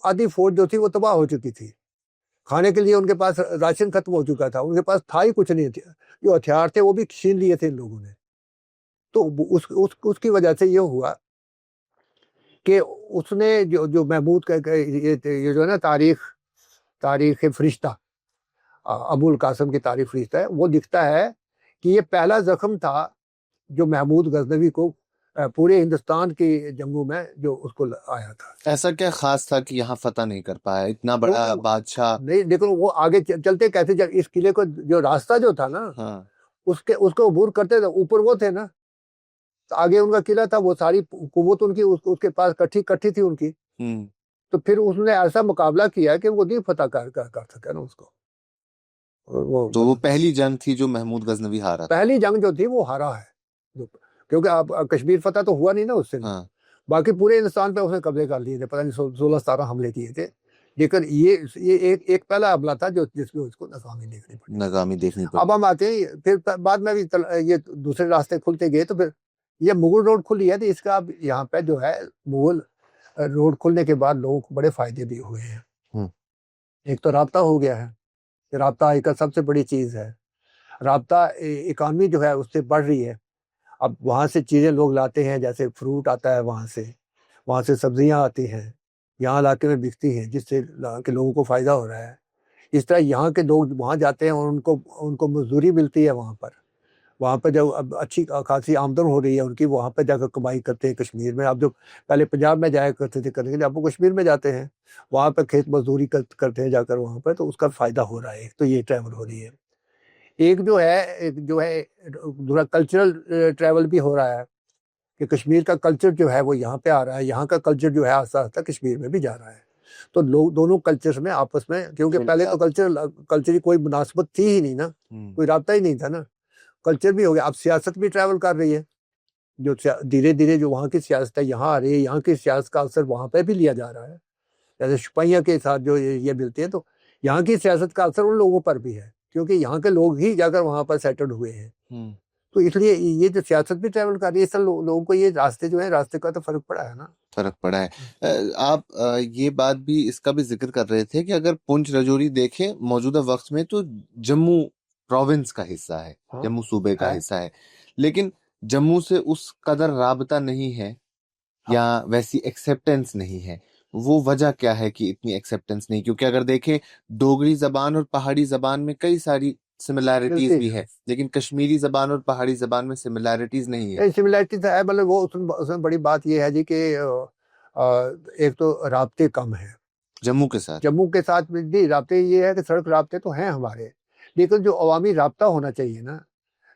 S1: आधी फौज जो थी वो तबाह हो चुकी थी, खाने के लिए उनके पास राशन खत्म हो चुका था, उनके पास था ही कुछ नहीं था, जो हथियार थे वो भी छीन लिए थे इन लोगों ने। तो उसकी वजह से ये हुआ कि उसने जो महमूद का ये जो है ना तारीख फरिश्ता, अबुल कासिम की तारीख फरिश्ता है, वो दिखता है कि ये पहला जख्म था जो महमूद गजनवी को पूरे हिंदुस्तान की जंगों में जो उसको आया था।
S3: ऐसा क्या खास था कि यहाँ फतह नहीं कर पाया, इतना बड़ा बादशाह?
S1: नहीं, लेकिन वो आगे चलते कैसे, जब इस किले को जो रास्ता जो था ना, उसको अबूर करते थे, ऊपर वो थे ना, तो आगे उनका किला था, वो सारी कुव्वत उनकी उसके पास कट्ठी थी उनकी। तो फिर उसने ऐसा मुकाबला किया कि वो नहीं फतह कर सके ना उसको।
S3: तो वो पहली जंग थी जो महमूद गजनवी हारा,
S1: पहली जंग जो थी वो हारा है, क्योंकि आप कश्मीर फतह तो हुआ नहीं ना उससे। बाकी पूरे हिंदुस्तान पे उसने कब्जे कर लिए थे, पता नहीं 16-17 हमले किए थे, लेकिन ये एक पहला हमला था जिसमें उसको नाकामी देखनी पड़ी। अब हम आते हैं फिर बाद में भी ये दूसरे रास्ते खुलते गए, तो फिर ये मुगल रोड खुली है। तो इसका अब यहाँ पे जो है मुगल रोड खुलने के बाद लोगों को बड़े फायदे भी हुए हैं। एक तो राब्ता हो गया है, राब्ता एक सबसे बड़ी चीज है। राब्ता इकानमी जो है उससे बढ़ रही है। अब वहाँ से चीज़ें लोग लाते हैं, जैसे फ्रूट आता है वहाँ से सब्जियाँ आती हैं, यहाँ इलाके में बिकती हैं, जिससे के लोगों को फ़ायदा हो रहा है। इस तरह यहाँ के लोग वहाँ जाते हैं और उनको मजदूरी मिलती है, वहाँ पे जब अब अच्छी खासी आमदन हो रही है उनकी, वहाँ पे जाकर कमाई करते हैं कश्मीर में। अब जो पहले पंजाब में जाया करते थे करने के लिए, अब वो कश्मीर में जाते हैं, वहाँ पे खेत मजदूरी करते हैं जाकर वहाँ पे, तो उसका फायदा हो रहा है। एक तो ये ट्रैवल हो रही है, एक जो है दूसरा कल्चरल ट्रैवल भी हो रहा है कि कश्मीर का कल्चर जो है वो यहाँ पे आ रहा है, यहाँ का कल्चर जो है आस्ता आस्ता कश्मीर में भी जा रहा है। तो लोग दोनों कल्चर्स में आपस में, क्योंकि पहले तो कल्चर की कोई मुनासबत थी ही नहीं ना, कोई राब्ता ही नहीं था ना, कल्चर भी हो गया। अब सियासत भी ट्रैवल कर रही है, जो धीरे धीरे जो वहाँ की सियासत है यहाँ आ रही है, यहाँ की सियासत का असर वहाँ पे भी लिया जा रहा है। जैसे सिपाहियों के साथ जो ये मिलते हैं, तो यहाँ की सियासत का असर उन लोगों पर भी है, क्योंकि यहाँ के लोग ही जाकर वहाँ पर सेटल्ड हुए हैं। तो इसलिए ये जो सियासत भी ट्रैवल कर रही है, सब लोगों को ये रास्ते जो है, रास्ते का तो फर्क पड़ा है ना,
S3: फर्क पड़ा है। आप ये बात भी, इसका भी जिक्र कर रहे थे कि अगर पुंछ राजौरी देखें मौजूदा वक्त में तो जम्मू प्रोविंस का हिस्सा है,
S1: हाँ,
S3: जम्मू सूबे का हिस्सा है, लेकिन जम्मू से उस कदर राबता नहीं है या वैसी एक्सेप्टेंस नहीं है। वो वजह क्या है कि इतनी एक्सेप्टेंस नहीं? क्योंकि अगर देखें डोगरी जबान और पहाड़ी जबान में कई सारी सिमिलैरिटीज भी है, लेकिन कश्मीरी जबान और पहाड़ी जबान में सिमिलैरिटीज नहीं है।
S1: सिमिलैरिटीज है, मतलब वो उसमें बड़ी बात ये है जी कि एक तो राब्ते कम है
S3: जम्मू के साथ
S1: भी। राब्ते ये है कि सड़क राब्ते तो हैं हमारे, लेकिन जो अवामी राब्ता होना चाहिए ना,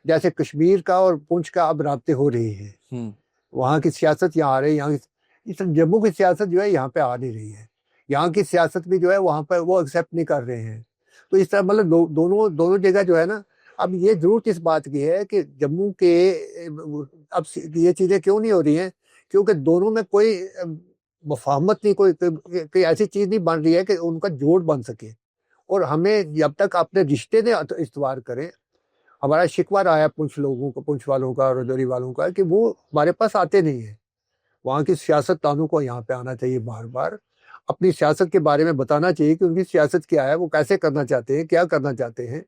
S1: जैसे कश्मीर का और पुंछ का अब राब्ते हो रही है, वहाँ की सियासत यहाँ आ रही है, यहाँ की जम्मू की सियासत जो है यहाँ पे आ नहीं रही है, यहाँ की सियासत भी जो है वहाँ पर वो एक्सेप्ट नहीं कर रहे हैं। तो इस तरह मतलब दोनों जगह जो है ना, अब ये जरूरत इस बात की है कि जम्मू के अब ये चीजें क्यों नहीं हो रही हैं, क्योंकि दोनों में कोई मफाहमत नहीं, कोई ऐसी चीज नहीं बन रही है कि उनका जोड़ बन सके। और हमें जब तक अपने रिश्ते ने इस्तवार करें, हमारा शिकवा रहा है पुंछ वालों का और राजौरी वालों का, कि वो हमारे पास आते नहीं है। वहाँ की सियासतदानों को यहाँ पे आना चाहिए, बार बार अपनी सियासत के बारे में बताना चाहिए कि उनकी सियासत क्या है, वो कैसे करना चाहते हैं, क्या करना चाहते हैं,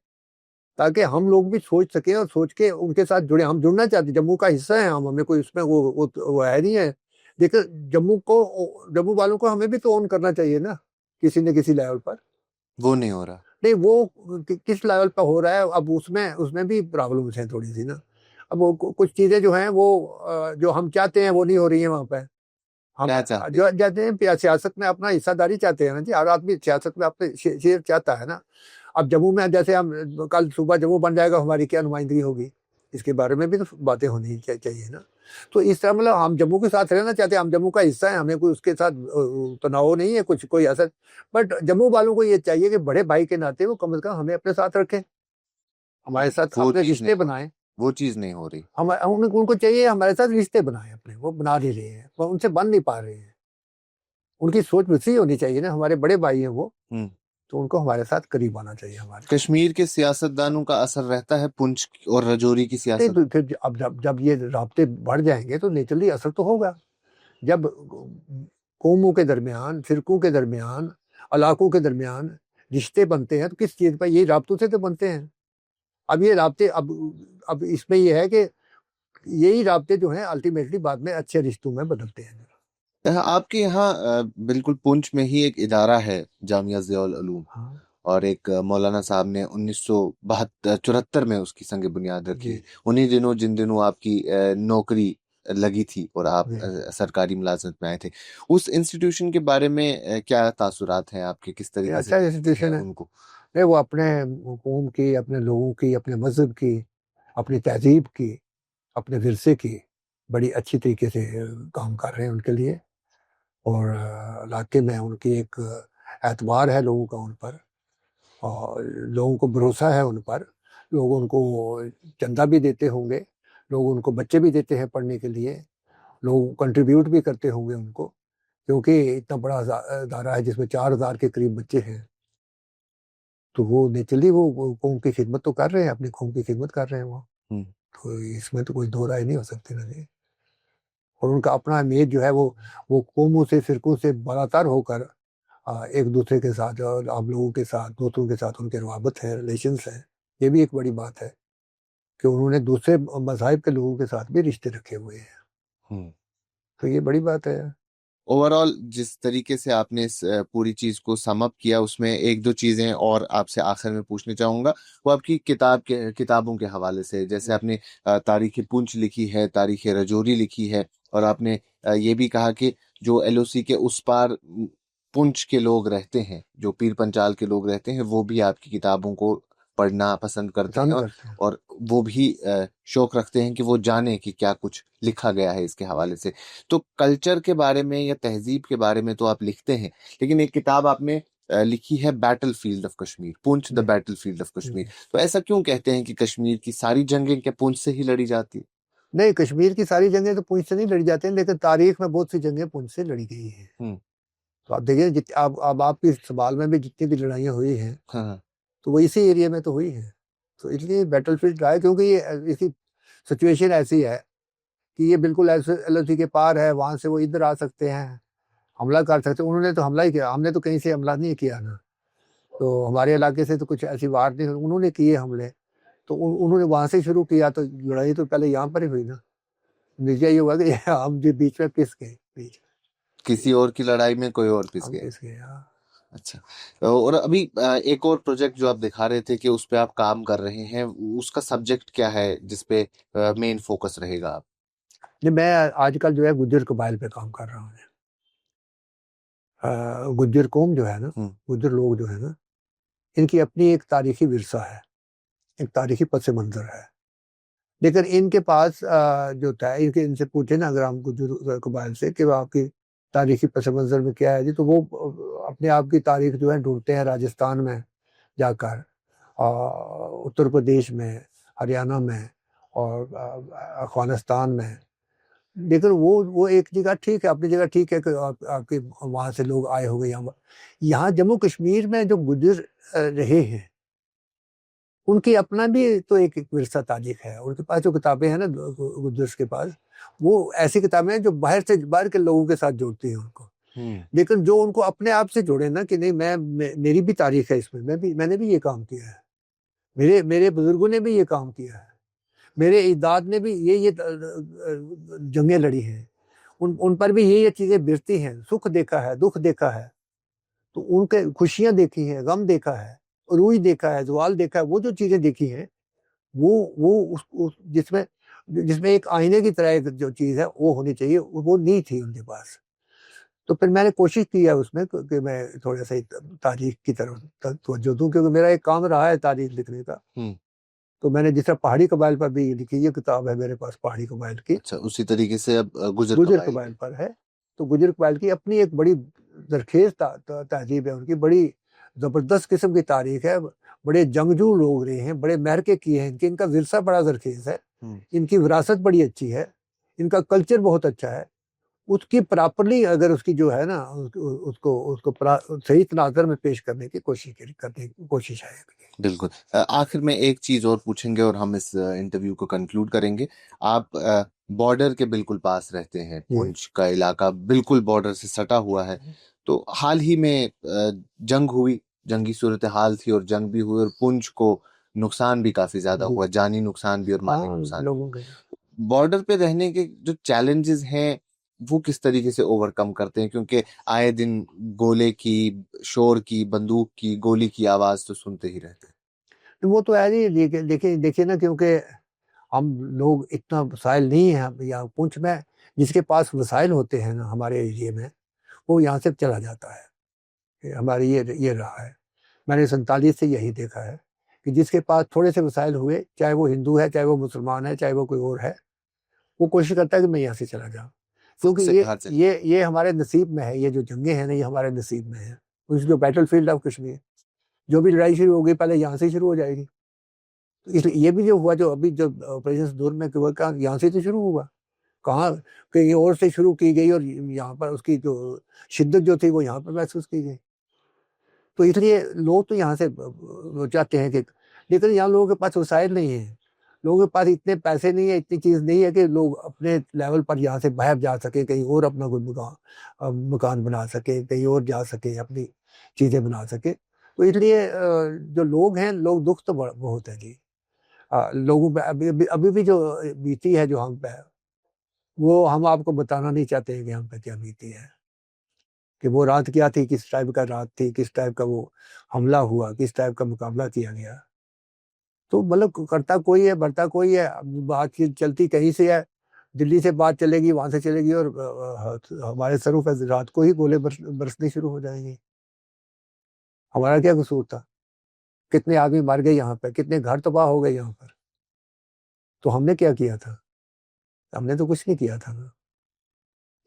S1: ताकि हम लोग भी सोच सकें और सोच के उनके साथ जुड़े। हम जुड़ना चाहते हैं, जम्मू का हिस्सा है हम, हमें कोई उसमें वो है नहीं है, लेकिन जम्मू वालों को हमें भी तो ऑन करना चाहिए ना, किसी न किसी लेवल पर।
S3: वो नहीं हो रहा।
S1: नहीं, वो किस लेवल पर हो रहा है, अब उसमें भी प्रॉब्लम्स हैं थोड़ी सी ना। अब वो कुछ चीजें जो हैं वो जो हम चाहते हैं वो नहीं हो रही है वहाँ पे। हम
S3: क्या चाहते
S1: जो चाहते हैं, सियासत में अपना हिस्सादारी चाहते हैं ना जी, हर आदमी सियासत में अपने शेयर चाहता है ना। अब जम्मू में जैसे हम कल सुबह जम्मू बन जाएगा, हमारी क्या नुमाइंदगी होगी, इसके बारे में भी तो बातें होनी चाहिए ना। तो इस तरह मतलब हम जम्मू के साथ रहना चाहते हैं, हम जम्मू का हिस्सा है, हमें कोई उसके साथ तनाव नहीं है, कोई असर। बट जम्मू वालों को ये चाहिए कि बड़े भाई के नाते वो कम से कम हमें अपने साथ रखें, हमारे साथ
S3: वो
S1: अपने
S3: चीज
S1: रिश्ते बनाएं।
S3: वो चीज नहीं हो रही।
S1: उनको चाहिए हमारे साथ रिश्ते बनाए अपने, वो बना नहीं रहे हैं, वो उनसे बन नहीं पा रहे हैं। उनकी सोच वैसी होनी चाहिए ना, हमारे बड़े भाई हैं वो, तो उनको हमारे साथ करीब आना चाहिए। हमारे
S3: कश्मीर के सियासतदानों का असर रहता है पुंछ और राजौरी की सियासत?
S1: तो फिर अब जब ये राब्ते बढ़ जाएंगे तो नेचुरली असर तो होगा। जब कौमों के दरमियान, फिरकों के दरमियान, इलाकों के दरमियान रिश्ते बनते हैं, तो किस चीज पर? यही राब्तों से तो बनते हैं। अब ये राब्ते अब इसमें ये है कि यही राब्ते जो हैं अल्टीमेटली बाद में अच्छे रिश्तों में बदलते हैं।
S3: आपके यहाँ बिल्कुल पुंछ में ही एक इदारा है, जामिया ज़ियाउल उलूम, और एक मौलाना साहब ने 1974 में उसकी संग बुनियाद रखी। उन्हीं दिनों जिन दिनों आपकी नौकरी लगी थी और आप सरकारी मुलाजमत में आए थे, उस इंस्टीट्यूशन के बारे में क्या तासुरात हैं आपके? किस तरीके
S1: अच्छा इंस्टीट्यूशन है
S3: उनको?
S1: नहीं, वो अपने कौम की, अपने लोगों की, अपने मजहब की, अपनी तहजीब की, अपने विरसे की बड़ी अच्छी तरीके से काम कर रहे हैं उनके लिए। और इलाके में उनकी एक एतबार है लोगों का उन पर, और लोगों को भरोसा है उन पर। लोग उनको चंदा भी देते होंगे, लोग उनको बच्चे भी देते हैं पढ़ने के लिए, लोग कंट्रीब्यूट भी करते होंगे उनको, क्योंकि इतना बड़ा इदारा है जिसमें 4000 के करीब बच्चे हैं। तो वो नेचुरली वो कौम की खिदमत तो कर रहे हैं, अपनी कौम की खिदमत कर रहे हैं वो। तो इसमें तो कोई दो राय नहीं हो सकती ना जी। और उनका अपना इमेज जो है वो कौमों से, फिरकों से बरातर होकर एक दूसरे के साथ और आप लोगों के साथ, दोस्तों के साथ उनके रवाबत हैं, रिलेशंस हैं। ये भी एक बड़ी बात है कि उन्होंने दूसरे मज़ाहिब के लोगों के साथ भी रिश्ते रखे हुए हैं। तो ये बड़ी बात है।
S3: ओवरऑल जिस तरीके से आपने इस पूरी चीज को सम अप किया, उसमें एक दो चीजें और आपसे आखिर में पूछना चाहूंगा, वो आपकी किताबों के हवाले से। जैसे आपने तारीख पुंछ लिखी है, तारीख रजौरी लिखी है, और आपने ये भी कहा कि जो एलओसी के उस पार पुंछ के लोग रहते हैं, जो पीर पंचाल के लोग रहते हैं, वो भी आपकी किताबों को पढ़ना पसंद करते हैं,
S1: पसंद करते हैं।
S3: और वो भी शौक रखते हैं कि वो जाने कि क्या कुछ लिखा गया है इसके हवाले से। तो कल्चर के बारे में या तहजीब के बारे में तो आप लिखते हैं, लेकिन एक किताब आपने लिखी है battlefield of Kashmir, Poonch the
S1: जी,
S3: बैटल फील्ड ऑफ
S1: जी।
S3: कश्मीर। तो ऐसा क्यों कहते हैं कि कश्मीर की सारी जंगें क्या पुंछ से ही लड़ी जाती?
S1: नहीं, कश्मीर की सारी जंगें तो पुंछ से नहीं लड़ी जाती हैं, लेकिन तारीख में बहुत सी जंगें पुंछ से लड़ी गई हैं।
S3: हम्म।
S1: तो आप देखिए, अब आपकी सवाल में भी जितनी भी लड़ाइयाँ हुई हैं,
S3: हाँ, हाँ।
S1: तो वो इसी एरिया में तो हुई हैं। तो इसलिए बैटलफील्ड रहा है, क्योंकि ये इसकी सिचुएशन ऐसी है कि ये बिल्कुल एलओसी के पार है, वहाँ से वो इधर आ सकते हैं, हमला कर सकते हैं। उन्होंने तो हमला ही किया, हमने तो कहीं से हमला नहीं किया ना। तो हमारे इलाके से तो कुछ ऐसी वार नहीं, उन्होंने किए हमले। तो उन्होंने वहाँ से शुरू किया, तो लड़ाई तो पहले यहाँ पर ही हुई ना। नतीजा ये हुआ कि हम जो बीच में पिस गए, बीच में
S3: किसी और की लड़ाई में कोई और पिस
S1: हम
S3: गए।
S1: पिस गए। हाँ।
S3: अच्छा, और अभी एक और प्रोजेक्ट जो आप दिखा रहे थे कि उस पे आप काम कर रहे हैं, उसका सब्जेक्ट क्या है जिसपे मेन फोकस रहेगा आप?
S1: नहीं, मैं आजकल जो है गुज्जर कबाइल पे काम कर रहा हूँ। गुज्जर कौम जो है ना,
S3: हम्म।
S1: गुज्जर लोग जो है ना, इनकी अपनी एक तारीखी विरसा है, एक तारीखी पस मंजर है। लेकिन इनके पास जो था, इनसे पूछे ना अगर हम गुज्जर कबाइल से कि आपकी तारीखी पस मंजर में क्या है जी, तो वो अपने आप की तारीख जो है ढूंढते हैं राजस्थान में जाकर, उत्तर प्रदेश में, हरियाणा में, और अफगानिस्तान में। लेकिन वो एक जगह ठीक है, अपनी जगह ठीक है कि आपके वहाँ से लोग आए हो गए यहाँ। यहाँ जम्मू कश्मीर में जो गुज्जर रहे हैं, उनकी अपना भी तो एक विरसा तारीख है। उनके पास जो किताबें हैं ना गुज्जर्स के पास, वो ऐसी किताबें हैं जो बाहर के लोगों के साथ जोड़ती हैं उनको। लेकिन जो उनको अपने आप से जोड़े ना कि नहीं, मेरी भी तारीख है इसमें, मैंने भी ये काम किया है, मेरे मेरे बुजुर्गों ने भी ये काम किया है, मेरे इजदाद ने भी ये जंगें लड़ी हैं, उन पर भी ये चीजें बिरती हैं, सुख देखा है, दुख देखा है, तो उनके खुशियां देखी हैं, गम देखा है, रूई देखा है, जवाल देखा है। वो जो चीजें देखी हैं, वो उस जिसमें जिसमें एक आईने की तरह एक जो चीज है वो होनी चाहिए, वो नहीं थी उनके पास। तो फिर मैंने कोशिश की है उसमें कि मैं थोड़ा सा तारीख की तरफ तवज्जो दूं, क्योंकि मेरा एक काम रहा है तारीख लिखने का। तो मैंने जिस तरह पहाड़ी कबाइल पर भी लिखी, ये किताब है मेरे पास पहाड़ी कबाइल की।
S3: अच्छा, उसी तरीके से अब गुजर
S1: गुजर
S3: कबाइल
S1: कबाइल पर है। तो गुजर कबाइल की अपनी एक बड़ी जरखेज तहजीब है, उनकी बड़ी जबरदस्त किस्म की तारीख है। बड़े जंगजू लोग रहे हैं, बड़े महरके किए हैं, इनका विरसा बड़ा जरखेज है, इनकी विरासत बड़ी अच्छी है, इनका कल्चर बहुत अच्छा है। उसकी प्रॉपरली अगर उसकी जो है ना उसको सही तनाजर में पेश करने की कोशिश है।
S3: बिल्कुल। आखिर में एक चीज और पूछेंगे और हम इस इंटरव्यू को कंक्लूड करेंगे। आप बॉर्डर के बिल्कुल पास रहते हैं, पुंछ का इलाका बिल्कुल बॉर्डर से सटा हुआ है। तो हाल ही में जंग हुई, जंगी सूरत हाल थी, और जंग भी हुई, और पुंछ को नुकसान भी काफी ज्यादा हुआ, जानी नुकसान भी और माली नुकसान।
S1: लोगों के
S3: बॉर्डर पे रहने के जो चैलेंजेस हैं, वो किस तरीके से ओवरकम करते हैं? क्योंकि आए दिन गोले की, शोर की, बंदूक की, गोली की आवाज तो सुनते ही रहते हैं।
S1: तो वो तो है नहीं। देखिए ना, क्योंकि हम लोग इतना वसाइल नहीं है यहाँ पुंछ में। जिसके पास वसाइल होते हैं ना हमारे एरिया में, वो यहाँ से चला जाता है। हमारे ये रहा है, मैंने 47 से यही देखा है कि जिसके पास थोड़े से वसाइल हुए, चाहे वो हिंदू है, चाहे वो मुसलमान है, चाहे वो कोई और है, वो कोशिश करता है कि मैं यहाँ से चला जाऊँ। क्योंकि ये हमारे नसीब में है। ये जो जंगें हैं ना, ये हमारे नसीब में है। उस जो बैटल फील्ड ऑफ कश्मीर, जो भी लड़ाई शुरू होगी पहले यहाँ से ही शुरू हो जाएगी। तो इसलिए ये भी जो हुआ, जो अभी जो ऑपरेशन सिंदूर में हुआ, कहाँ यहाँ से तो शुरू हुआ, कहाँ कहीं और से शुरू की गई, और यहाँ पर उसकी जो शिद्दत जो थी वो यहाँ पर महसूस की गई। तो इसलिए लोग तो यहाँ से चाहते हैं कि, लेकिन यहाँ लोगों के पास वसाइल नहीं है, लोगों के पास इतने पैसे नहीं है, इतनी चीज़ नहीं है कि लोग अपने लेवल पर यहाँ से बाहर जा सके, कहीं और अपना कोई मकान बना सके, कहीं और जा सके, अपनी चीज़ें बना सके। तो इसलिए जो लोग हैं, लोग दुख तो बहुत है जी। लोगों पे अभी भी जो बीती है जो हम पे, वो हम आपको बताना नहीं चाहते हैं कि हम पे क्या बीती है। कि वो रात क्या थी, किस टाइप का रात थी, किस टाइप का वो हमला हुआ, किस टाइप का मुकाबला किया गया। तो मतलब करता कोई है, बढ़ता कोई है, बातचीत चलती कहीं से है, दिल्ली से बात चलेगी, वहां से चलेगी, और हमारे सरों पर रात को ही गोले बरसने शुरू हो जाएंगे। हमारा क्या कसूर था? कितने आदमी मर गए यहाँ पे, कितने घर तबाह हो गए यहाँ पर, तो हमने क्या किया था? हमने तो कुछ नहीं किया था ना।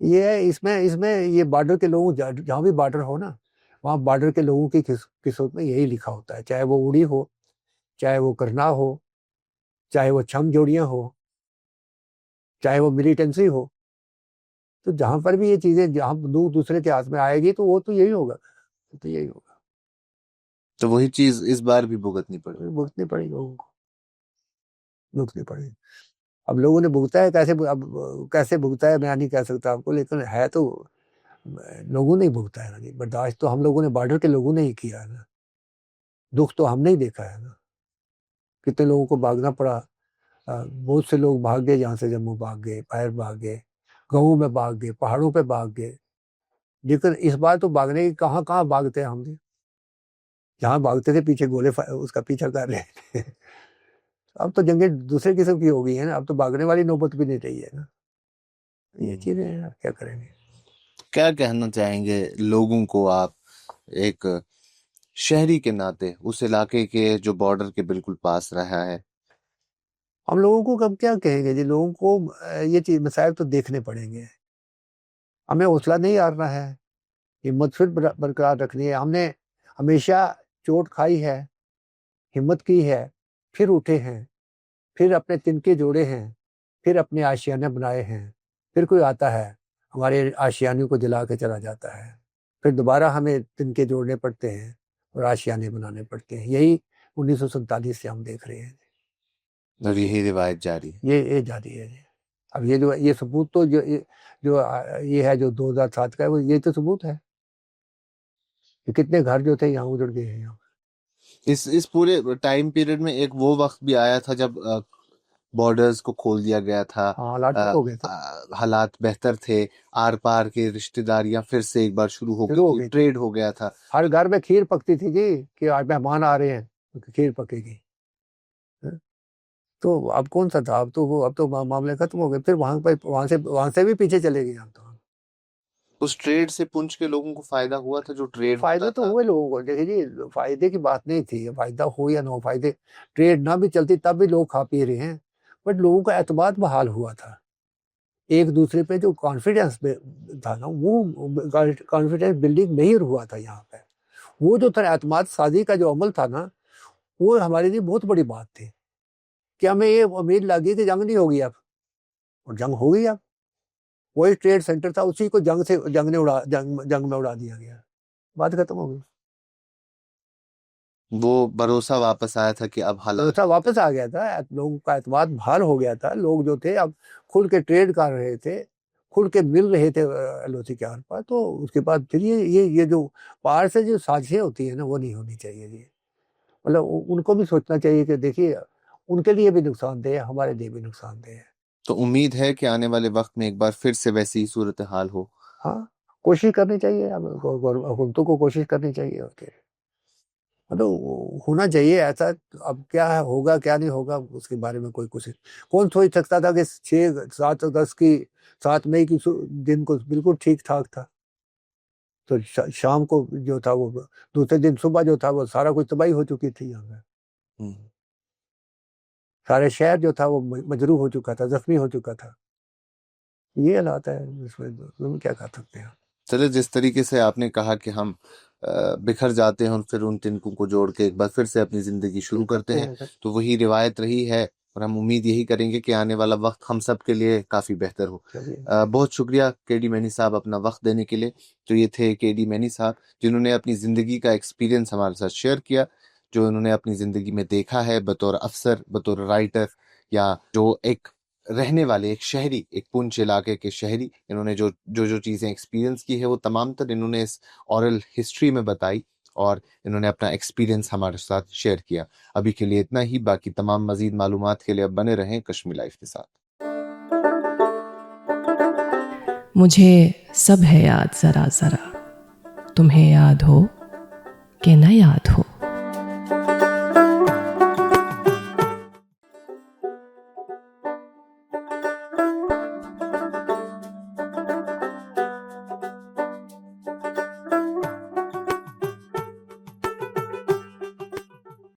S1: ये है इसमें इसमें ये बॉर्डर के लोगों, जहाँ भी बॉर्डर हो ना, वहाँ बॉर्डर के लोगों की किस्मत में यही लिखा होता है, चाहे वो उड़ी हो, चाहे वो करना हो, चाहे वो छम जोड़ियाँ हो, चाहे वो मिलिटेंसी हो। तो जहां पर भी ये चीजें जहां दूसरे के हाथ में आएगी तो वो तो यही होगा, तो यही होगा,
S3: तो वही चीज इस बार भी भुगतनी पड़ी।
S1: भुगतनी पड़ेगी लोगों को, भुगतनी पड़ेगी। अब लोगों ने भुगता है कैसे, अब कैसे भुगता है मैं नहीं कह सकता आपको, लेकिन है तो लोगों ने ही भुगता है ना जी। बर्दाश्त तो हम लोगों ने, बॉर्डर के लोगों ने ही किया है ना, दुख तो हमने ही देखा है ना। कितने लोगों को भागना पड़ा, बहुत से लोग भाग गए यहाँ से, जम्मू भाग गए, बाहर भाग गए, गाँवों में भाग गए, पहाड़ों पे भाग गए। लेकिन इस बार तो भागने की कहाँ कहाँ भागते हैं हम, जहाँ भागते थे पीछे गोले उसका पीछा कर रहे थे। अब तो जंगें दूसरे किस्म की हो गई है ना, अब तो भागने वाली नौबत भी नहीं रही है ना। ये चीजें हैं, क्या करेंगे।
S3: क्या कहना चाहेंगे लोगों को आप, एक शहरी के नाते, उस इलाके के जो बॉर्डर के बिल्कुल पास रहा है?
S1: हम लोगों को कब क्या कहेंगे जी, लोगों को ये चीज मसाइल तो देखने पड़ेंगे। हमें हौसला नहीं हारना है, हिम्मत फिर बरकरार रखनी है। हमने हमेशा चोट खाई है, हिम्मत की है, फिर उठे हैं, फिर अपने तिनके जोड़े हैं, फिर अपने आशियाने बनाए हैं। फिर कोई आता है हमारे आशियाने को जला के चला जाता है, फिर दोबारा हमें तिनके जोड़ने पड़ते हैं और आशियाने बनाने पड़ते हैं। यही 1947 से हम देख रहे हैं,
S3: और यही रिवायत जारी है।
S1: ये जारी है। अब ये सबूत तो ये है जो 2007 का है, वो ये तो सबूत है कि कितने घर जो थे यहाँ उजड़ गए हैं। यहाँ
S3: इस पूरे टाइम पीरियड में एक वो वक्त भी आया था जब बॉर्डर्स को खोल दिया गया था,
S1: हालात ठीक हो गए थे,
S3: हालात बेहतर थे, आर पार के रिश्तेदारियां फिर से एक बार शुरू हो गई, ट्रेड हो गया था।
S1: हर घर में खीर पकती थी जी कि आज मेहमान आ रहे हैं तो खीर पकेगी। तो अब कौन सा था, अब तो मामले खत्म हो गए। फिर वहां से भी पीछे चले गए। हम तो
S3: उस ट्रेड से पुंछ के लोगों को फायदा हुआ था, जो ट्रेड
S1: फायदा तो हुए लोगों को। देखिए जी, फायदे की बात नहीं थी, फायदा हो या ना हो, फायदे, ट्रेड ना भी चलती तब भी लोग खा पी रहे हैं, बट लोगों का एतमाद बहाल हुआ था। एक दूसरे पे जो कॉन्फिडेंस था ना, वो कॉन्फिडेंस बिल्डिंग नहीं हुआ था यहाँ पे। वो जो था एतमाद साजी का जो अमल था ना, वो हमारे लिए बहुत बड़ी बात थी कि हमें ये उम्मीद लगी कि जंग नहीं होगी अब, और जंग हो गई। अब वही ट्रेड सेंटर था, उसी को जंग में उड़ा दिया गया, बात खत्म हो गई।
S3: वो भरोसा वापस आया था कि अब हालात
S1: वापस आ गया था, लोगों का एतमाद बहाल हो गया था। लोग जो थे अब खुल के ट्रेड कर रहे थे, खुल के मिल रहे थे LOC के आर पार। तो उसके बाद फिर ये जो बाहर से जो साजिशें होती है ना, वो नहीं होनी चाहिए जी। मतलब उनको भी सोचना चाहिए कि देखिए उनके लिए भी नुकसानदेह है, हमारे लिए भी नुकसानदेह है।
S3: तो उम्मीद है कि आने वाले वक्त में एक बार फिर से वैसी ही सूरत हाल हो।
S1: हाँ, कोशिश करनी चाहिए, हुकूमतों को कोशिश करनी चाहिए। ओके, मतलब होना चाहिए ऐसा। अब क्या है, होगा क्या नहीं होगा, उसके बारे में कौन सोच सकता था कि 7 मई की दिन को बिल्कुल ठीक ठाक था, तो शाम को जो था वो, दूसरे दिन सुबह जो था वो सारा कुछ तबाही हो चुकी थी। यहाँ पे सारे शहर जो था वो मजरूह हो चुका था, जख्मी हो चुका था। ये हालात है, इसमें क्या कर सकते हैं।
S3: चले, जिस तरीके से आपने कहा कि हम बिखर जाते हैं और फिर उन तिनकों को जोड़ के एक बार फिर से अपनी जिंदगी शुरू करते हैं, तो वही रिवायत रही है और हम उम्मीद यही करेंगे कि आने वाला वक्त हम सब के लिए काफी बेहतर हो। बहुत शुक्रिया केडी मैनी साहब अपना वक्त देने के लिए। तो ये थे केडी मैनी साहब, जिन्होंने अपनी जिंदगी का एक्सपीरियंस हमारे साथ शेयर किया, जो उन्होंने अपनी जिंदगी में देखा है बतौर अफसर, बतौर राइटर, या जो एक रहने वाले, एक शहरी, एक पुंछ इलाके के शहरी। इन्होंने जो चीजें एक्सपीरियंस की है वो तमाम तर इन्होंने इस ओरल हिस्ट्री में बताई और इन्होंने अपना एक्सपीरियंस हमारे साथ शेयर किया। अभी के लिए इतना ही। बाकी तमाम मजीद मालूमात के लिए अब बने रहें कश्मीर लाइफ के साथ।
S5: मुझे सब है याद जरा जरा, तुम्हें याद हो कि न याद हो।